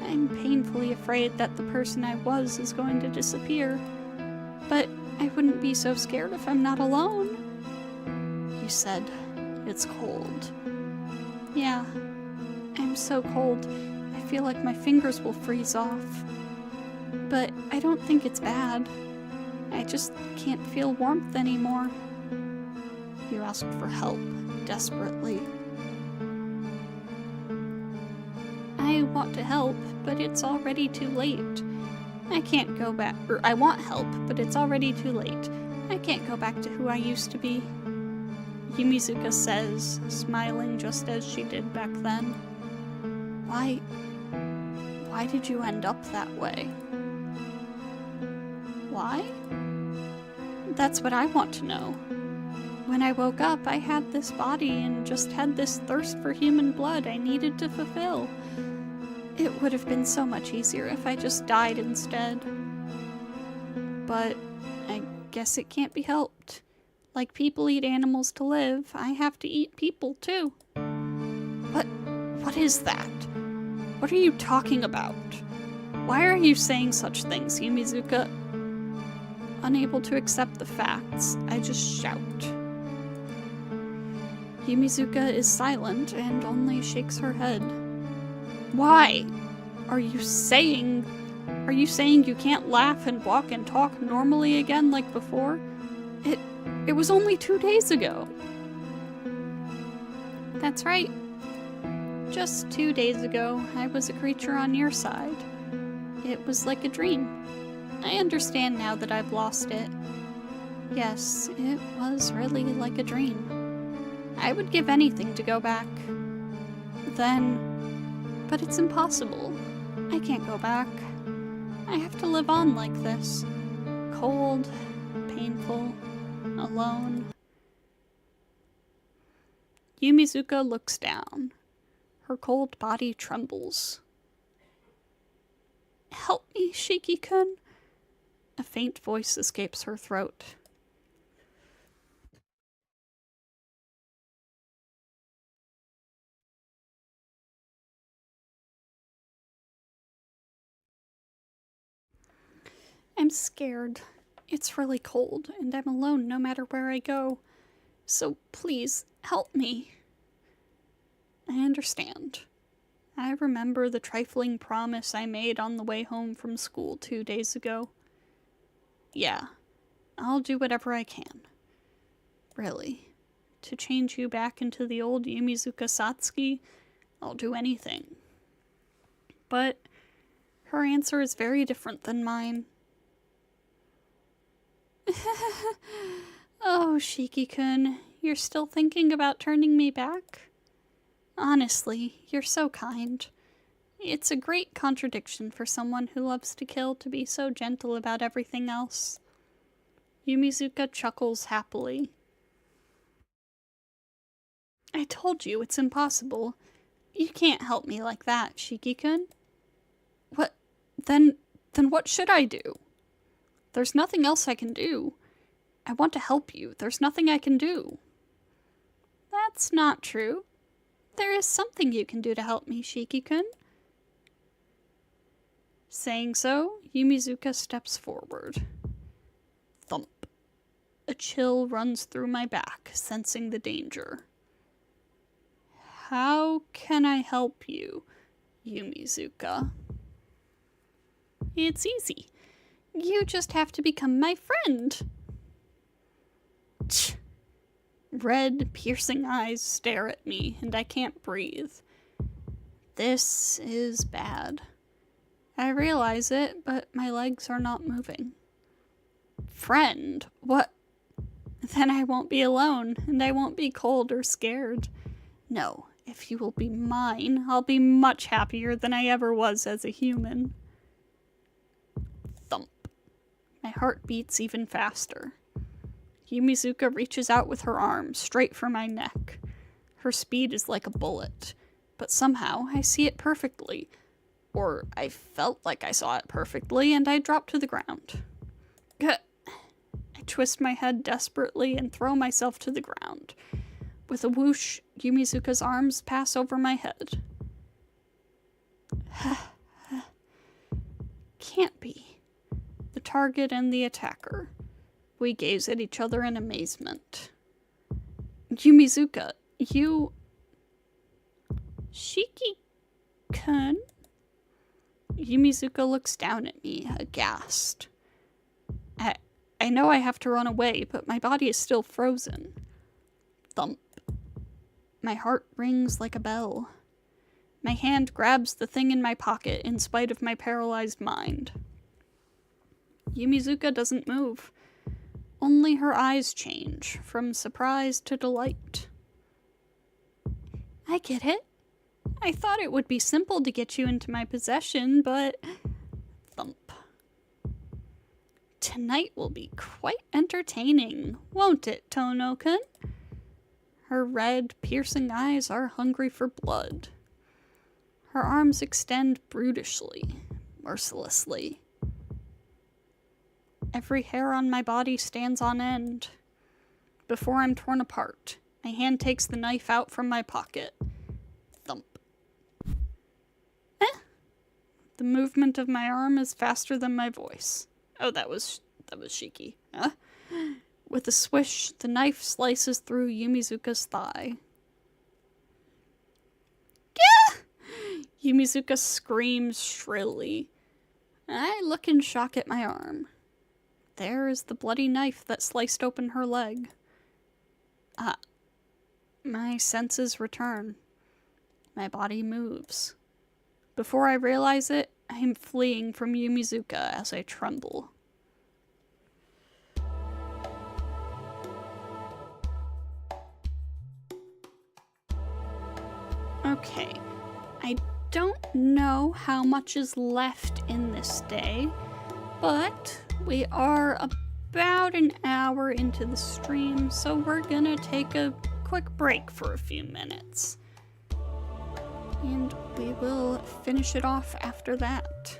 I'm painfully afraid that the person I was is going to disappear. But I wouldn't be so scared if I'm not alone. You said it's cold. Yeah, I'm so cold. I feel like my fingers will freeze off. But I don't think it's bad. I just can't feel warmth anymore. You asked for help, desperately. I want to help, but it's already too late. I can't go back, or I want help, but it's already too late. I can't go back to who I used to be. Yumizuka says, smiling just as she did back then. Why did you end up that way? Why? That's what I want to know. When I woke up, I had this body and just had this thirst for human blood I needed to fulfill. It would have been so much easier if I just died instead. But I guess it can't be helped. Like people eat animals to live, I have to eat people too. What is that? What are you talking about? Why are you saying such things, Yumizuka? Unable to accept the facts, I just shout. Yumizuka is silent and only shakes her head. Why? Are you saying you can't laugh and walk and talk normally again like before? It was only 2 days ago. That's right. Just 2 days ago, I was a creature on your side. It was like a dream. I understand now that I've lost it. Yes, it was really like a dream. I would give anything to go back. But it's impossible. I can't go back. I have to live on like this. Cold, painful, alone. Yumizuka looks down. Her cold body trembles. Help me, Shiki-kun. A faint voice escapes her throat. I'm scared. It's really cold, and I'm alone no matter where I go. So please, help me. I understand. I remember the trifling promise I made on the way home from school 2 days ago. Yeah, I'll do whatever I can. Really. To change you back into the old Yumizuka Satsuki, I'll do anything. But her answer is very different than mine. Oh, Shiki-kun, you're still thinking about turning me back? Honestly, you're so kind. It's a great contradiction for someone who loves to kill to be so gentle about everything else. Yumizuka chuckles happily. I told you it's impossible. You can't help me like that, Shiki-kun. What? Then what should I do? There's nothing else I can do. I want to help you. There's nothing I can do. That's not true. There is something you can do to help me, Shiki-kun. Saying so, Yumizuka steps forward. Thump. A chill runs through my back, sensing the danger. How can I help you, Yumizuka? It's easy. You just have to become my friend. Tch. Red, piercing eyes stare at me, and I can't breathe. This is bad. I realize it, but my legs are not moving. Friend, what? Then I won't be alone, and I won't be cold or scared. No, if you will be mine, I'll be much happier than I ever was as a human. Thump. My heart beats even faster. Yumizuka reaches out with her arm, straight for my neck. Her speed is like a bullet, but somehow I see it perfectly. Or I felt like I saw it perfectly, and I drop to the ground. I twist my head desperately and throw myself to the ground. With a whoosh, Yumizuka's arms pass over my head. Can't be. The target and the attacker. We gaze at each other in amazement. Yumizuka, you... Shiki-kun? Yumizuka looks down at me, aghast. I know I have to run away, but my body is still frozen. Thump. My heart rings like a bell. My hand grabs the thing in my pocket in spite of my paralyzed mind. Yumizuka doesn't move. Only her eyes change, from surprise to delight. I get it. I thought it would be simple to get you into my possession, but... Thump. Tonight will be quite entertaining, won't it, Tono-kun? Her red, piercing eyes are hungry for blood. Her arms extend brutishly, mercilessly. Every hair on my body stands on end. Before I'm torn apart, my hand takes the knife out from my pocket. Thump. The movement of my arm is faster than my voice. Oh, that was Shiki. Huh? With a swish, the knife slices through Yumizuka's thigh. Gah! Yumizuka screams shrilly. I look in shock at my arm. There is the bloody knife that sliced open her leg. My senses return. My body moves. Before I realize it, I am fleeing from Yumizuka as I tremble. Okay, I don't know how much is left in this day, but we are about an hour into the stream, so we're gonna take a quick break for a few minutes. And we will finish it off after that.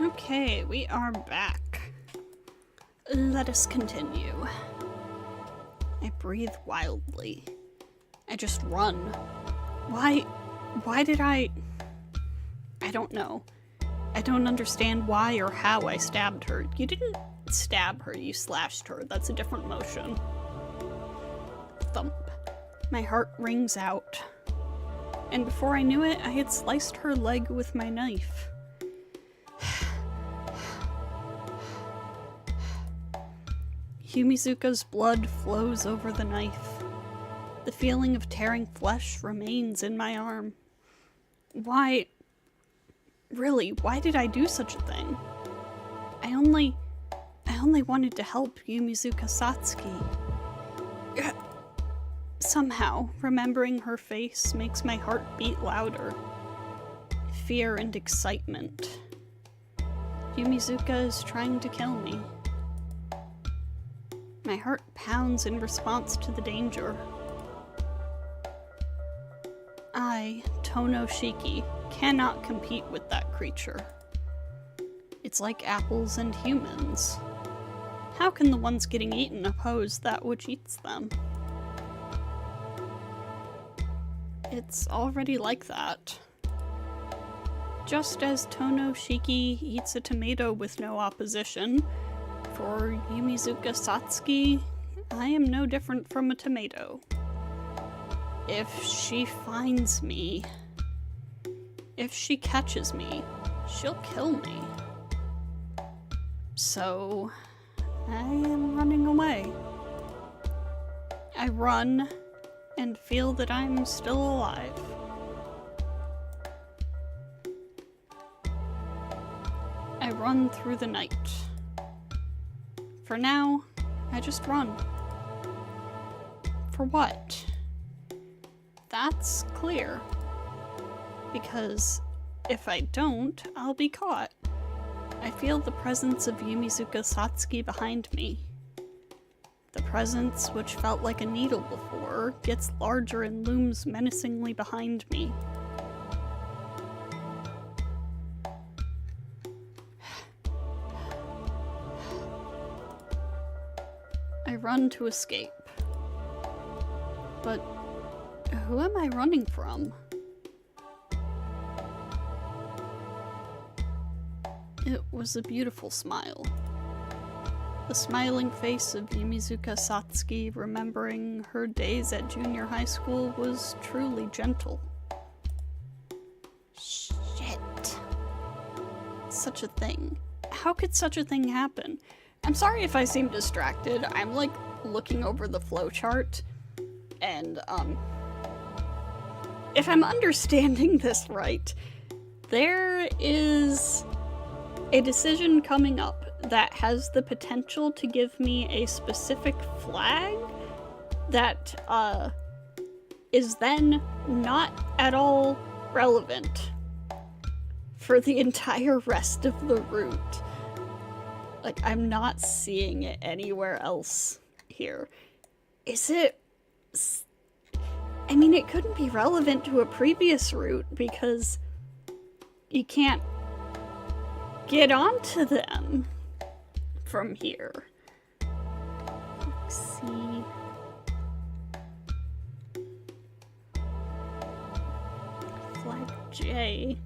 Okay, we are back. Let us continue. I breathe wildly. I just run. Why did I don't know. I don't understand why or how I stabbed her. You didn't stab her, you slashed her. That's a different motion. Thump. My heart rings out. And before I knew it, I had sliced her leg with my knife. Yumizuka's blood flows over the knife. The feeling of tearing flesh remains in my arm. Why did I do such a thing? I only wanted to help Yumizuka Satsuki. Somehow, remembering her face makes my heart beat louder. Fear and excitement. Yumizuka is trying to kill me. My heart pounds in response to the danger. I, Tonoshiki, cannot compete with that creature. It's like apples and humans. How can the ones getting eaten oppose that which eats them? It's already like that. Just as Tonoshiki eats a tomato with no opposition, for Yumizuka Satsuki, I am no different from a tomato. If she finds me, if she catches me, she'll kill me. So, I am running away. I run and feel that I'm still alive. I run through the night. For now, I just run. For what? That's clear. Because if I don't, I'll be caught. I feel the presence of Yumizuka Satsuki behind me. The presence, which felt like a needle before, gets larger and looms menacingly behind me. I run to escape. But who am I running from? It was a beautiful smile. The smiling face of Yumizuka Satsuki remembering her days at junior high school was truly gentle. Shit. Such a thing. How could such a thing happen? I'm sorry if I seem distracted. I'm like looking over the flowchart and if I'm understanding this right, there is a decision coming up that has the potential to give me a specific flag that is then not at all relevant for the entire rest of the route. Like, I'm not seeing it anywhere else here. Is it... I mean, it couldn't be relevant to a previous route because you can't get onto them from here. Let's see. Flag J.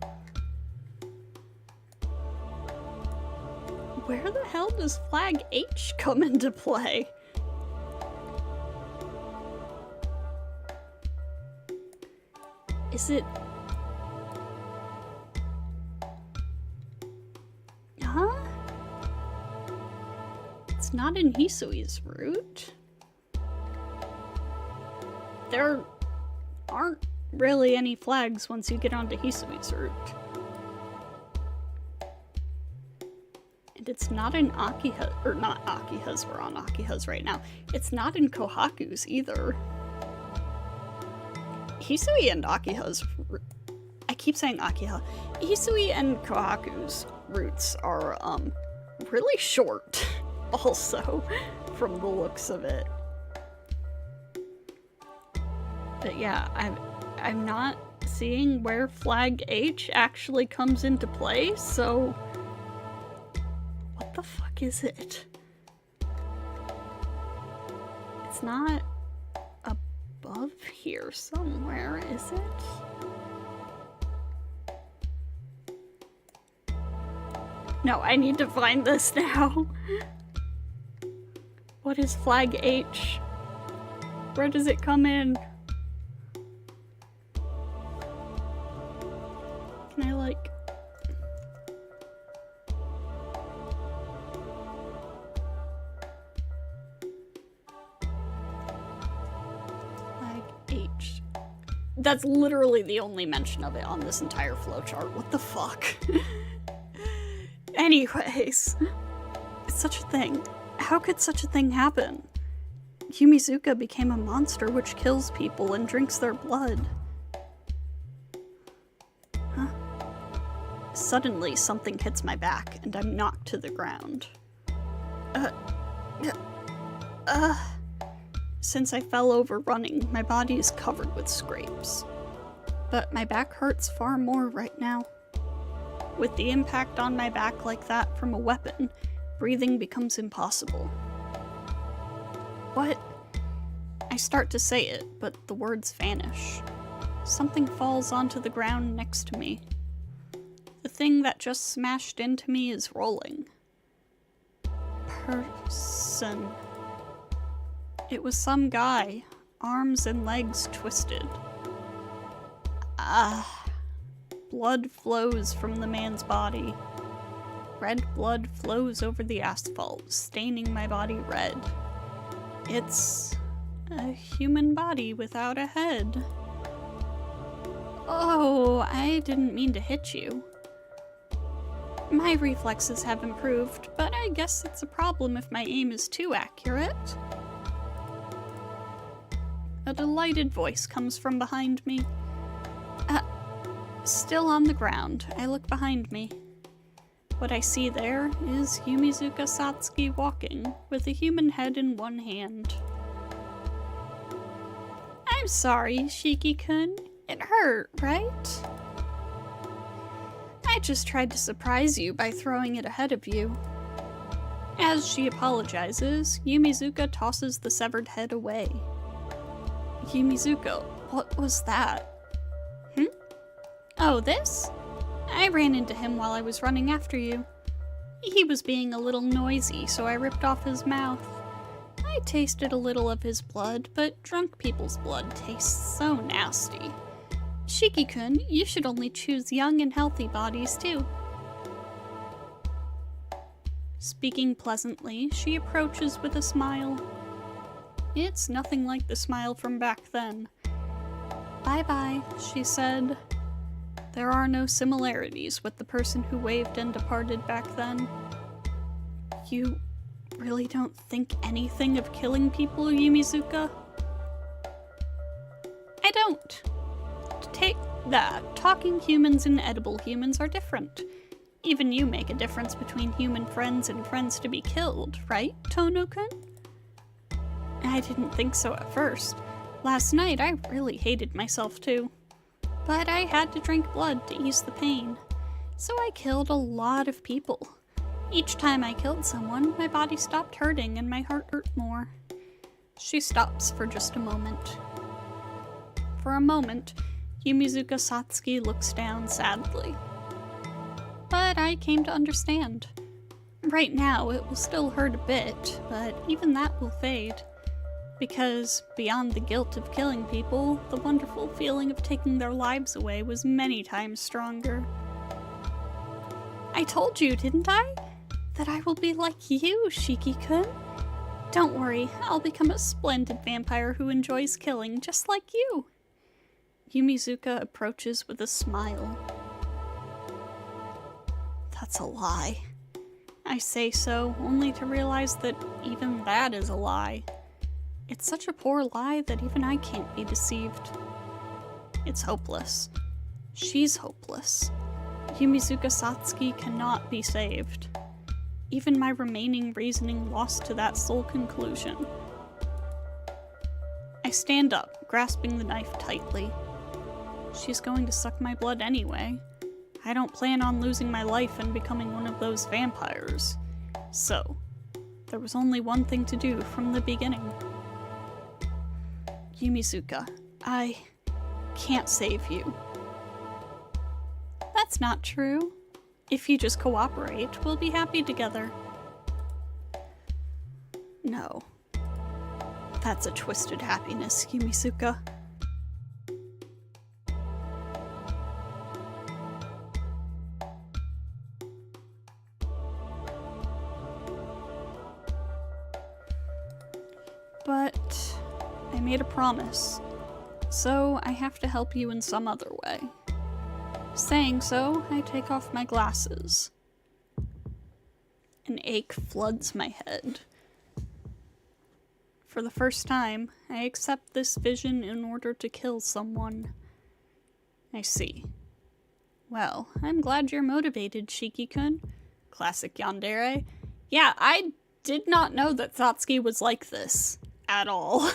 Where the hell does flag H come into play? Is it... Huh? It's not in Hisui's route. There aren't really any flags once you get onto Hisui's route. And it's not in Akiha, or not Akiha's, we're on Akiha's right now. It's not in Kohaku's either. Hisui and Akiha's, I keep saying Akiha. Hisui and Kohaku's routes are, really short, also, from the looks of it. But yeah, I'm not seeing where flag H actually comes into play, so What the fuck is it? It's not above here somewhere, is it? No, I need to find this now. What is flag H? Where does it come in? Can I, like... Flag H. That's literally the only mention of it on this entire flowchart. What the fuck? Anyways, it's such a thing. How could such a thing happen? Yumizuka became a monster which kills people and drinks their blood. Huh? Suddenly, something hits my back and I'm knocked to the ground. Since I fell over running, my body is covered with scrapes. But my back hurts far more right now. With the impact on my back like that from a weapon, breathing becomes impossible. What? I start to say it, but the words vanish. Something falls onto the ground next to me. The thing that just smashed into me is rolling. Person. It was some guy, arms and legs twisted. Blood flows from the man's body. Red blood flows over the asphalt, staining my body red. It's a human body without a head. Oh, I didn't mean to hit you. My reflexes have improved, but I guess it's a problem if my aim is too accurate. A delighted voice comes from behind me. Still on the ground, I look behind me. What I see there is Yumizuka Satsuki walking, with a human head in one hand. I'm sorry, Shiki-kun. It hurt, right? I just tried to surprise you by throwing it ahead of you. As she apologizes, Yumizuka tosses the severed head away. Yumizuka, what was that? Oh, this? I ran into him while I was running after you. He was being a little noisy, so I ripped off his mouth. I tasted a little of his blood, but drunk people's blood tastes so nasty. Shiki-kun, you should only choose young and healthy bodies, too. Speaking pleasantly, she approaches with a smile. It's nothing like the smile from back then. Bye-bye, she said. There are no similarities with the person who waved and departed back then. You really don't think anything of killing people, Yumizuka? I don't. Take that. Talking humans and edible humans are different. Even you make a difference between human friends and friends to be killed, right, Tono-kun? I didn't think so at first. Last night, I really hated myself too. But I had to drink blood to ease the pain. So I killed a lot of people. Each time I killed someone, my body stopped hurting and my heart hurt more. She stops for just a moment. For a moment, Yumizuka Satsuki looks down sadly. But I came to understand. Right now, it will still hurt a bit, but even that will fade. Because, beyond the guilt of killing people, the wonderful feeling of taking their lives away was many times stronger. I told you, didn't I? That I will be like you, Shiki-kun. Don't worry, I'll become a splendid vampire who enjoys killing, just like you. Yumizuka approaches with a smile. That's a lie. I say so, only to realize that even that is a lie. It's such a poor lie that even I can't be deceived. It's hopeless. She's hopeless. Yumizuka Satsuki cannot be saved. Even my remaining reasoning lost to that sole conclusion. I stand up, grasping the knife tightly. She's going to suck my blood anyway. I don't plan on losing my life and becoming one of those vampires. So, there was only one thing to do from the beginning. Yumizuka, I can't save you. That's not true. If you just cooperate, we'll be happy together. No. That's a twisted happiness, Yumizuka. But I made a promise, so I have to help you in some other way. Saying so, I take off my glasses. An ache floods my head. For the first time, I accept this vision in order to kill someone. I see. Well, I'm glad you're motivated, Shiki-kun. Classic yandere. Yeah, I did not know that Satsuki was like this. At all.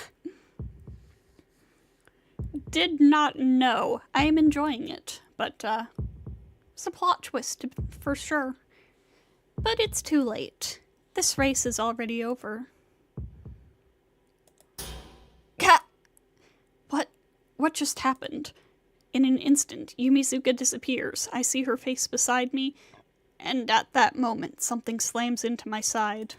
Did not know. I am enjoying it, but, it's a plot twist, for sure. But it's too late. This race is already over. What just happened? In an instant, Yumizuka disappears. I see her face beside me, and at that moment, something slams into my side.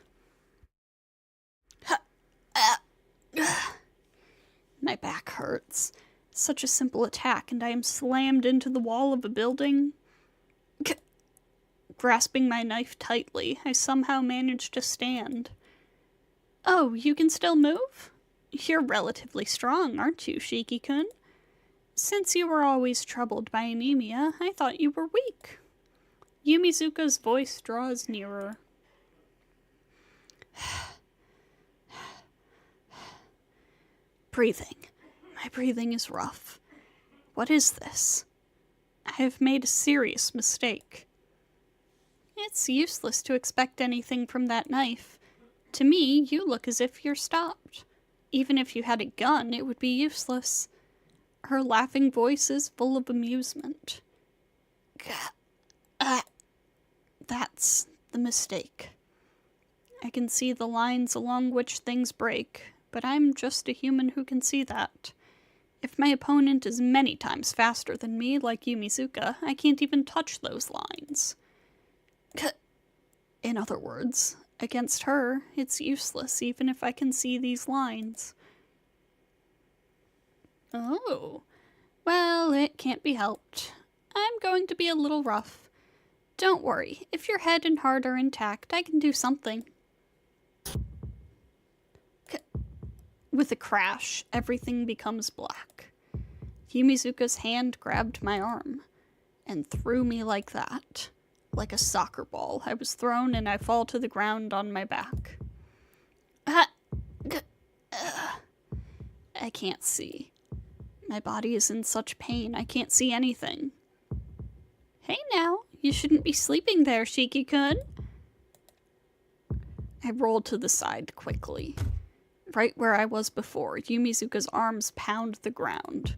My back hurts. Such a simple attack, and I am slammed into the wall of a building. Grasping my knife tightly, I somehow manage to stand. Oh, you can still move? You're relatively strong, aren't you, Shiki-kun? Since you were always troubled by anemia, I thought you were weak. Yumizuka's voice draws nearer. Breathing. My breathing is rough. What is this? I have made a serious mistake. It's useless to expect anything from that knife. To me, you look as if you're stopped. Even if you had a gun, it would be useless. Her laughing voice is full of amusement. That's the mistake. I can see the lines along which things break, but I'm just a human who can see that. If my opponent is many times faster than me, like Yumizuka, I can't even touch those lines. In other words, against her, it's useless even if I can see these lines. Oh, well, it can't be helped. I'm going to be a little rough. Don't worry, if your head and heart are intact, I can do something. With a crash, everything becomes black. Yumizuka's hand grabbed my arm and threw me like that. Like a soccer ball, I was thrown and I fall to the ground on my back. I can't see. My body is in such pain, I can't see anything. Hey now, you shouldn't be sleeping there, Shiki-kun. I rolled to the side quickly. Right where I was before, Yumizuka's arms pound the ground.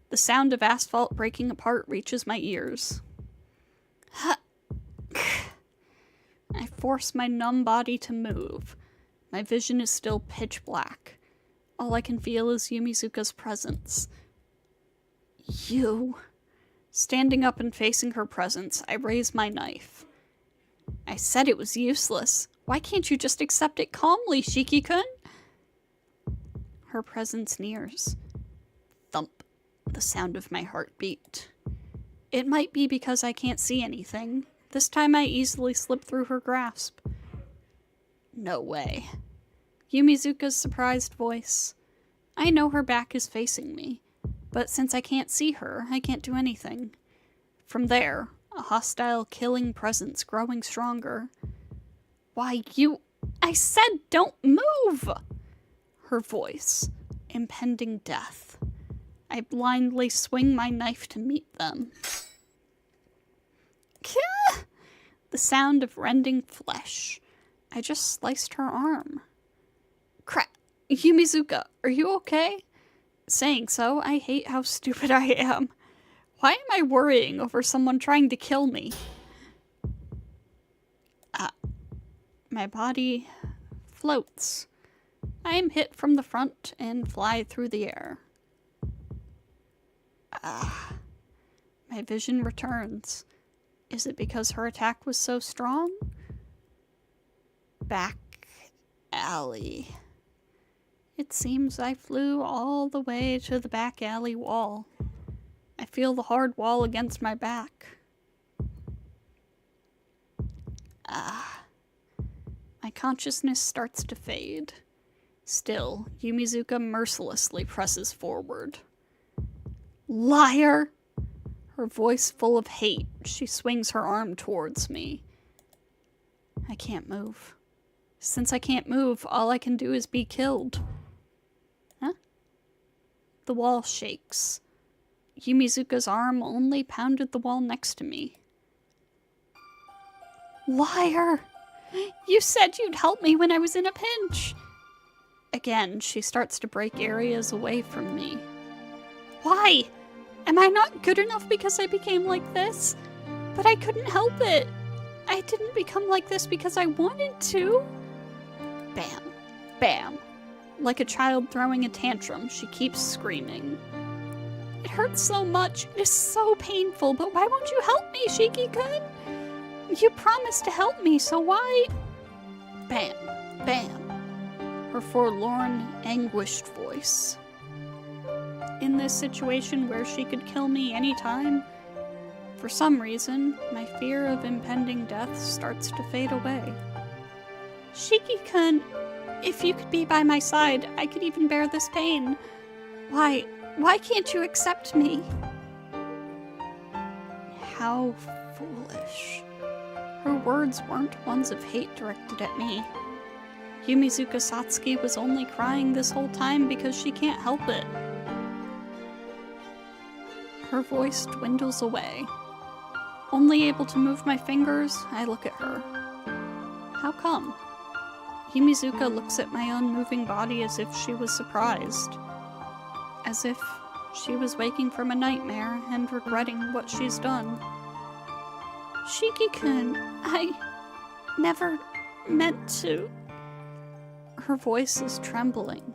The sound of asphalt breaking apart reaches my ears. I force my numb body to move. My vision is still pitch black. All I can feel is Yumizuka's presence. You. Standing up and facing her presence, I raise my knife. I said it was useless. Why can't you just accept it calmly, Shiki-kun? Her presence nears. Thump. The sound of my heartbeat. It might be because I can't see anything. This time I easily slip through her grasp. No way. Yumizuka's surprised voice. I know her back is facing me, but since I can't see her, I can't do anything. From there, a hostile, killing presence growing stronger. Why, you... I said don't move! Her voice. Impending death. I blindly swing my knife to meet them. The sound of rending flesh. I just sliced her arm. Crap. Yumizuka, are you okay? Saying so, I hate how stupid I am. Why am I worrying over someone trying to kill me? My body floats. I am hit from the front and fly through the air. My vision returns. Is it because her attack was so strong? Back alley. It seems I flew all the way to the back alley wall. I feel the hard wall against my back. My consciousness starts to fade. Still, Yumizuka mercilessly presses forward. Liar! Her voice full of hate, she swings her arm towards me. I can't move. Since I can't move, all I can do is be killed. Huh? The wall shakes. Yumizuka's arm only pounded the wall next to me. Liar! You said you'd help me when I was in a pinch! Again, she starts to break areas away from me. Why? Am I not good enough because I became like this? But I couldn't help it. I didn't become like this because I wanted to. Bam. Bam. Like a child throwing a tantrum, she keeps screaming. It hurts so much. It is so painful, but why won't you help me, Shiki-kun? You promised to help me, so why? Bam. Bam. Her forlorn, anguished voice. In this situation where she could kill me anytime, for some reason, my fear of impending death starts to fade away. Shiki-kun, if you could be by my side, I could even bear this pain. Why can't you accept me? How foolish. Her words weren't ones of hate directed at me. Yumizuka Satsuki was only crying this whole time because she can't help it. Her voice dwindles away. Only able to move my fingers, I look at her. How come? Yumizuka looks at my unmoving body as if she was surprised. As if she was waking from a nightmare and regretting what she's done. Shiki-kun, I never meant to. Her voice is trembling.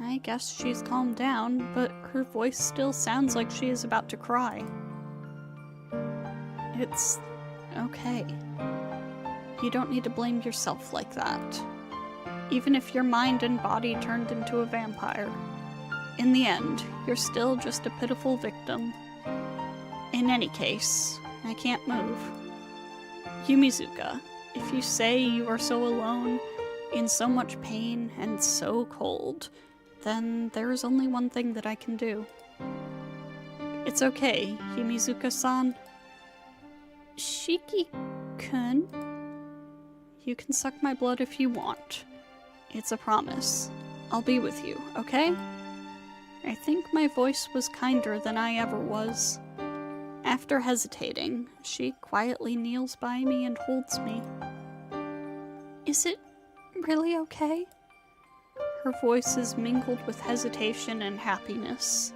I guess she's calmed down, but her voice still sounds like she is about to cry. It's okay. You don't need to blame yourself like that. Even if your mind and body turned into a vampire. In the end, you're still just a pitiful victim. In any case, I can't move. Yumizuka, if you say you are so alone, in so much pain and so cold, then there is only one thing that I can do. It's okay, Yumizuka-san. Shiki-kun? You can suck my blood if you want. It's a promise. I'll be with you, okay? I think my voice was kinder than I ever was. After hesitating, she quietly kneels by me and holds me. Is it really okay? Her voice is mingled with hesitation and happiness.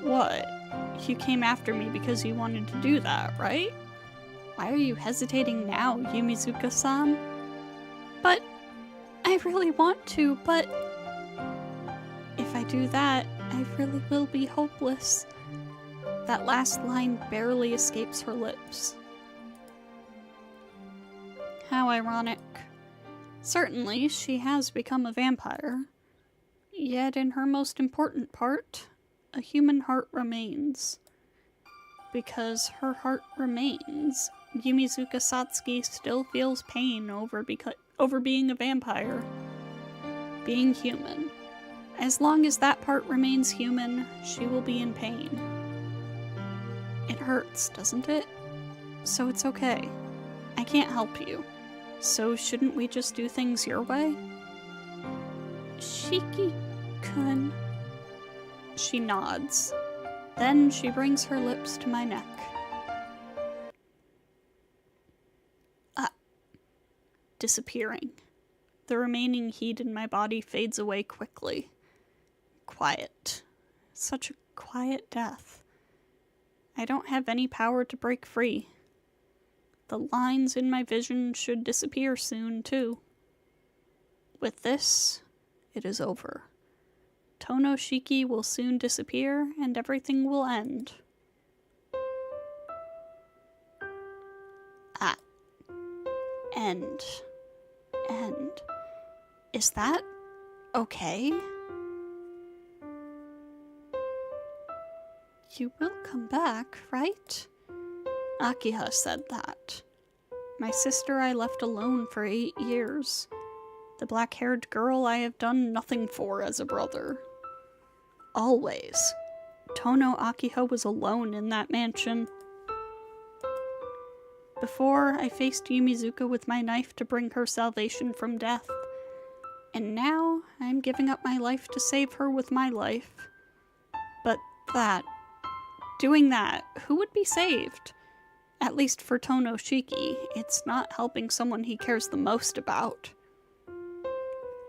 What? You came after me because you wanted to do that, right? Why are you hesitating now, Yumizuka-san? But I really want to, but if I do that, I really will be hopeless. That last line barely escapes her lips. How ironic. Certainly, she has become a vampire. Yet in her most important part, a human heart remains. Because her heart remains, Yumizuka Satsuki still feels pain over being a vampire. Being human. As long as that part remains human, she will be in pain. It hurts, doesn't it? So it's okay. I can't help you. So shouldn't we just do things your way? Shiki-kun. She nods. Then she brings her lips to my neck. Disappearing. The remaining heat in my body fades away quickly. Quiet. Such a quiet death. I don't have any power to break free. The lines in my vision should disappear soon, too. With this, it is over. Tonoshiki will soon disappear, and everything will end. End. Is that okay? You will come back, right? Akiha said that. My sister I left alone for 8 years. The black-haired girl I have done nothing for as a brother. Always. Tono Akiha was alone in that mansion. Before, I faced Yumizuka with my knife to bring her salvation from death. And now, I am giving up my life to save her with my life. But doing that, who would be saved? At least for Tonoshiki, it's not helping someone he cares the most about.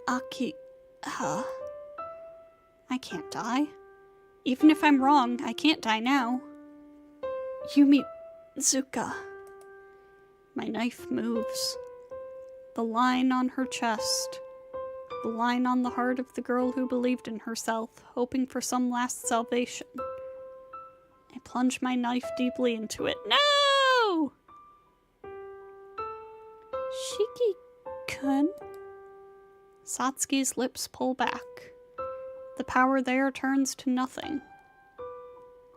Akiha. I can't die. Even if I'm wrong, I can't die now. Yumizuka. My knife moves. The line on her chest. The line on the heart of the girl who believed in herself, hoping for some last salvation. I plunge my knife deeply into it. No! Shiki-kun? Satsuki's lips pull back. The power there turns to nothing.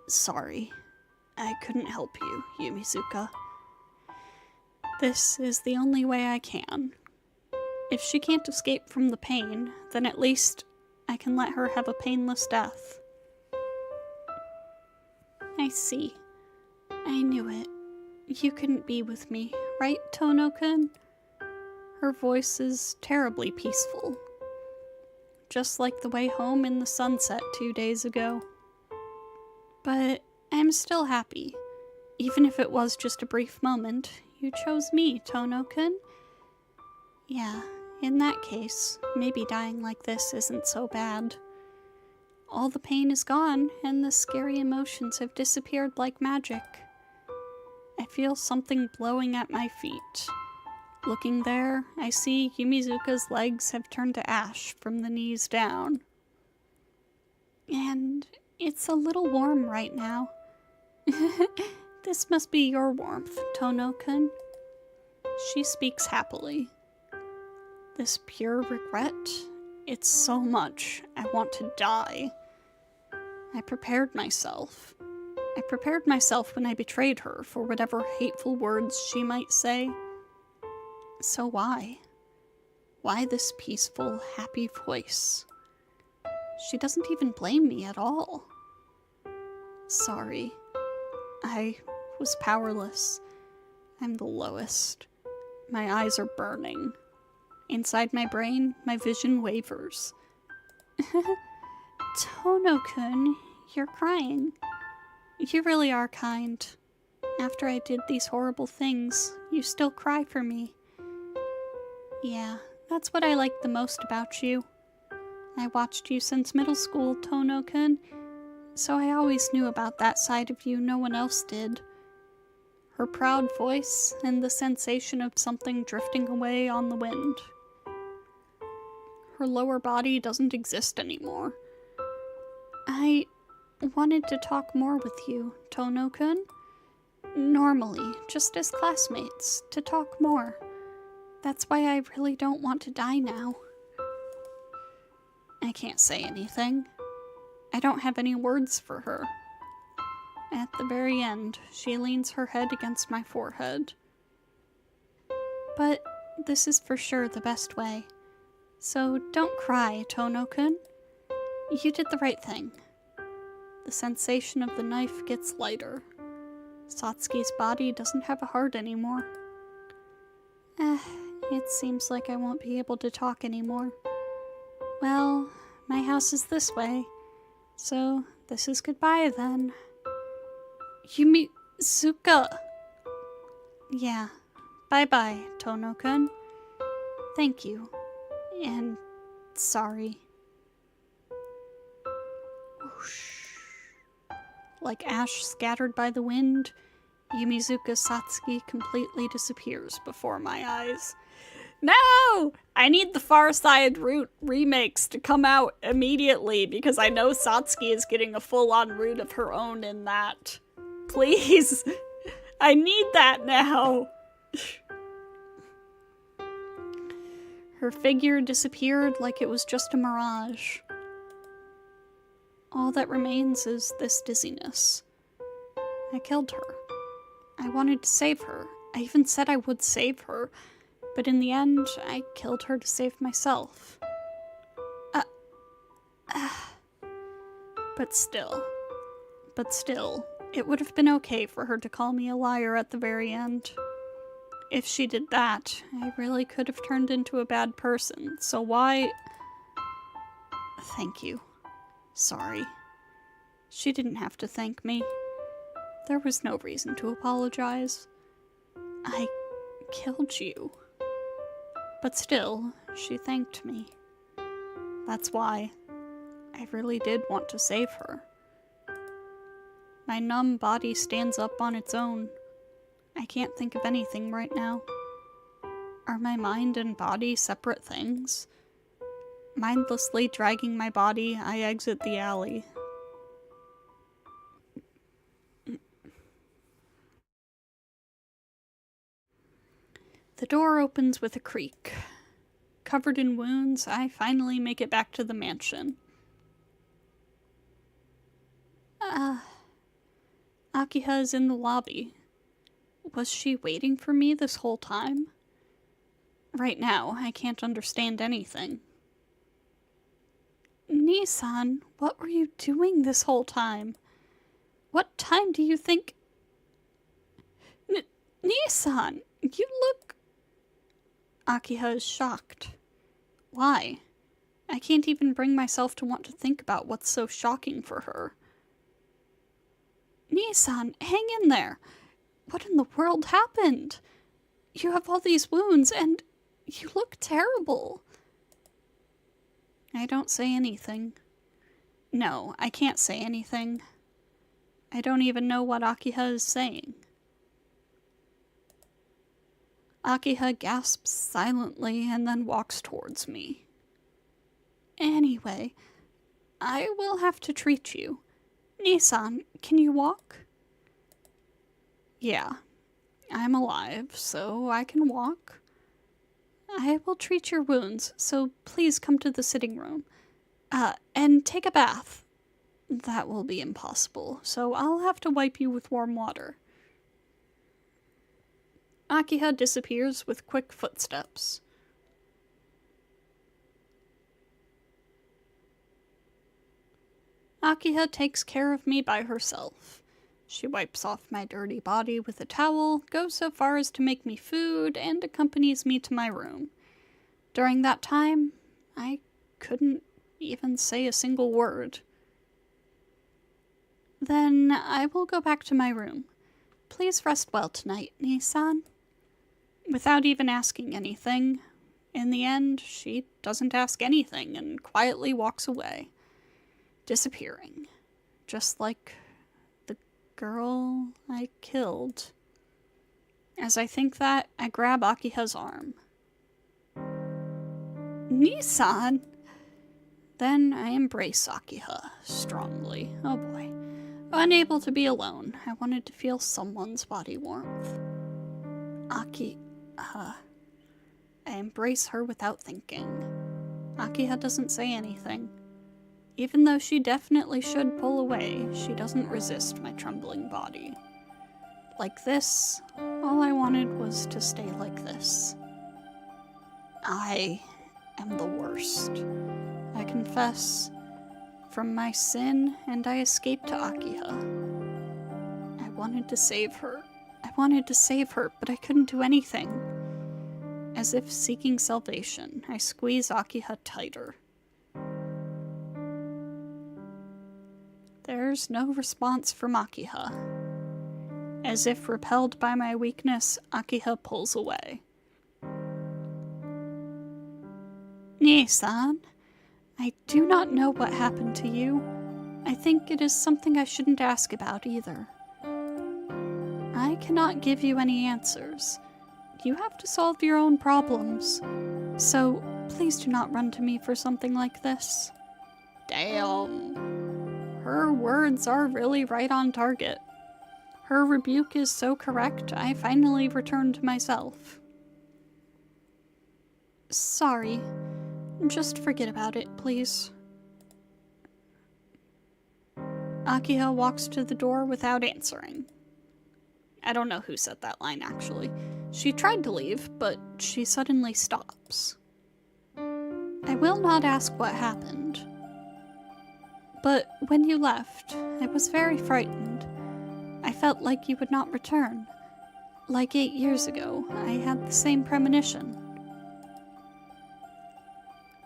Sorry. I couldn't help you, Yumizuka. This is the only way I can. If she can't escape from the pain, then at least I can let her have a painless death. I see. I knew it. You couldn't be with me, right, Tono-kun? Her voice is terribly peaceful. Just like the way home in the sunset 2 days ago. But I'm still happy. Even if it was just a brief moment, you chose me, Tono-kun. Yeah, in that case, maybe dying like this isn't so bad. All the pain is gone, and the scary emotions have disappeared like magic. I feel something blowing at my feet. Looking there, I see Yumizuka's legs have turned to ash from the knees down. And it's a little warm right now. This must be your warmth, Tono-kun. She speaks happily. This pure regret, it's so much. I want to die. I prepared myself. I prepared myself when I betrayed her for whatever hateful words she might say. So why? Why this peaceful, happy voice? She doesn't even blame me at all. Sorry. I was powerless. I'm the lowest. My eyes are burning. Inside my brain, my vision wavers. Tono-kun, you're crying. You really are kind. After I did these horrible things, you still cry for me. Yeah, that's what I like the most about you. I watched you since middle school, Tono-kun, so I always knew about that side of you no one else did. Her proud voice and the sensation of something drifting away on the wind. Her lower body doesn't exist anymore. I wanted to talk more with you, Tono-kun. Normally, just as classmates, to talk more. That's why I really don't want to die now. I can't say anything. I don't have any words for her. At the very end, she leans her head against my forehead. But this is for sure the best way. So don't cry, Tono-kun. You did the right thing. The sensation of the knife gets lighter. Satsuki's body doesn't have a heart anymore. It seems like I won't be able to talk anymore. Well, my house is this way, so this is goodbye then. Yumizuka! Yeah, bye-bye, Tono-kun. Thank you. And sorry. Whoosh. Like ash scattered by the wind, Yumizuka Satsuki completely disappears before my eyes. No! I need the Far Side Route remakes to come out immediately because I know Satsuki is getting a full-on route of her own in that. Please! I need that now! Her figure disappeared like it was just a mirage. All that remains is this dizziness. I killed her. I wanted to save her. I even said I would save her. But in the end, I killed her to save myself. But still, it would have been okay for her to call me a liar at the very end. If she did that, I really could have turned into a bad person, so why? Thank you. Sorry. She didn't have to thank me. There was no reason to apologize. I killed you. But still, she thanked me. That's why I really did want to save her. My numb body stands up on its own. I can't think of anything right now. Are my mind and body separate things? Mindlessly dragging my body, I exit the alley. The door opens with a creak. Covered in wounds, I finally make it back to the mansion. Akiha is in the lobby. Was she waiting for me this whole time? Right now, I can't understand anything. Nissan, what were you doing this whole time? What time do you think... Nissan, you look... Akiha is shocked. Why? I can't even bring myself to want to think about what's so shocking for her. Nissan, hang in there. What in the world happened? You have all these wounds, and you look terrible. I don't say anything. No, I can't say anything. I don't even know what Akiha is saying. Akiha gasps silently and then walks towards me. Anyway, I will have to treat you. Nissan, can you walk? Yeah, I'm alive, so I can walk. I will treat your wounds, so please come to the sitting room. And take a bath. That will be impossible, so I'll have to wipe you with warm water. Akiha disappears with quick footsteps. Akiha takes care of me by herself. She wipes off my dirty body with a towel, goes so far as to make me food, and accompanies me to my room. During that time, I couldn't even say a single word. Then I will go back to my room. Please rest well tonight, Nissan. Without even asking anything. In the end, she doesn't ask anything and quietly walks away, disappearing, just like the girl I killed. As I think that, I grab Akiha's arm. Nissan! Then I embrace Akiha strongly. Oh boy. Unable to be alone, I wanted to feel someone's body warmth. Akiha. I embrace her without thinking. Akiha doesn't say anything. Even though she definitely should pull away, she doesn't resist my trembling body. Like this, all I wanted was to stay like this. I am the worst. I confess, from my sin, and I escaped to Akiha. I wanted to save her. But I couldn't do anything. As if seeking salvation, I squeeze Akiha tighter. There's no response from Akiha. As if repelled by my weakness, Akiha pulls away. Nissan, I do not know what happened to you. I think it is something I shouldn't ask about either. I cannot give you any answers. You have to solve your own problems. So, please do not run to me for something like this. Damn. Her words are really right on target. Her rebuke is so correct, I finally returned to myself. Sorry. Just forget about it, please. Akiha walks to the door without answering. I don't know who said that line, actually. She tried to leave, but she suddenly stops. I will not ask what happened. But when you left, I was very frightened. I felt like you would not return. Like 8 years ago, I had the same premonition.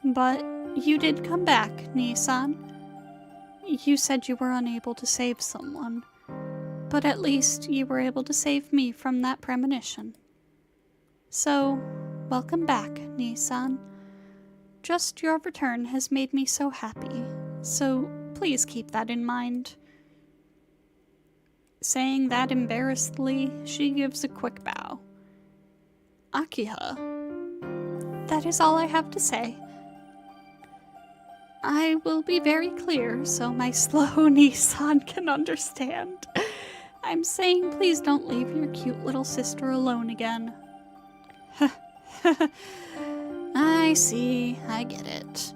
But you did come back, Nii-san. You said you were unable to save someone, but at least you were able to save me from that premonition. So, welcome back, Nii-san. Just your return has made me so happy, so please keep that in mind. Saying that embarrassedly, she gives a quick bow. Akiha, that is all I have to say. I will be very clear so my slow Nii-san can understand. I'm saying please don't leave your cute little sister alone again. I see, I get it.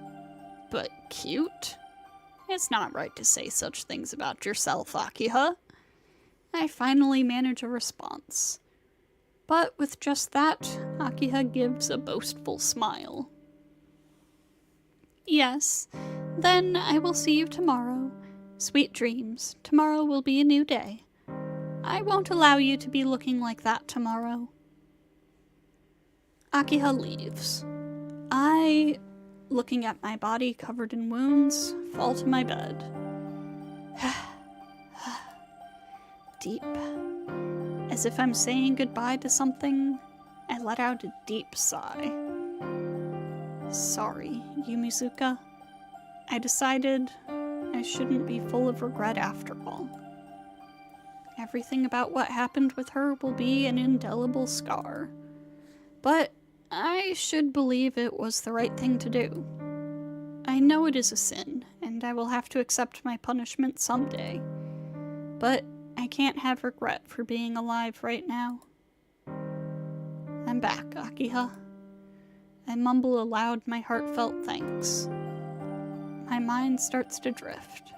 But cute? It's not right to say such things about yourself, Akiha. I finally manage a response. But with just that, Akiha gives a boastful smile. Yes, then I will see you tomorrow. Sweet dreams. Tomorrow will be a new day. I won't allow you to be looking like that tomorrow. Akiha leaves. I, looking at my body covered in wounds, fall to my bed. Deep. As if I'm saying goodbye to something, I let out a deep sigh. Sorry, Yumizuka. I decided I shouldn't be full of regret after all. Everything about what happened with her will be an indelible scar. But I should believe it was the right thing to do. I know it is a sin, and I will have to accept my punishment someday. But I can't have regret for being alive right now. I'm back, Akiha. I mumble aloud my heartfelt thanks. My mind starts to drift.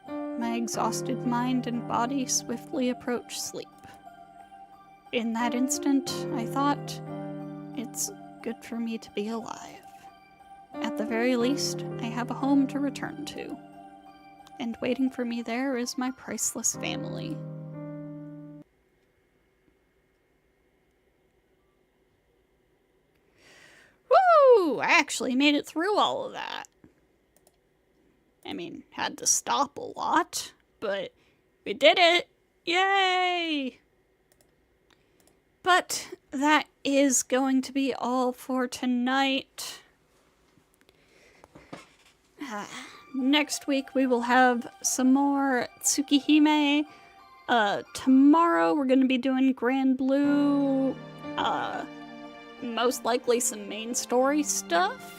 My exhausted mind and body swiftly approach sleep. In that instant, I thought, it's good for me to be alive. At the very least, I have a home to return to. And waiting for me there is my priceless family. Woo! I actually made it through all of that. I mean, had to stop a lot, but we did it! Yay! But that is going to be all for tonight. Next week we will have some more Tsukihime. Tomorrow we're going to be doing Grand Blue. Most likely some main story stuff.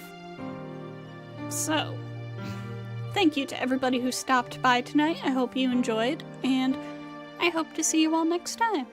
So, thank you to everybody who stopped by tonight. I hope you enjoyed, and I hope to see you all next time.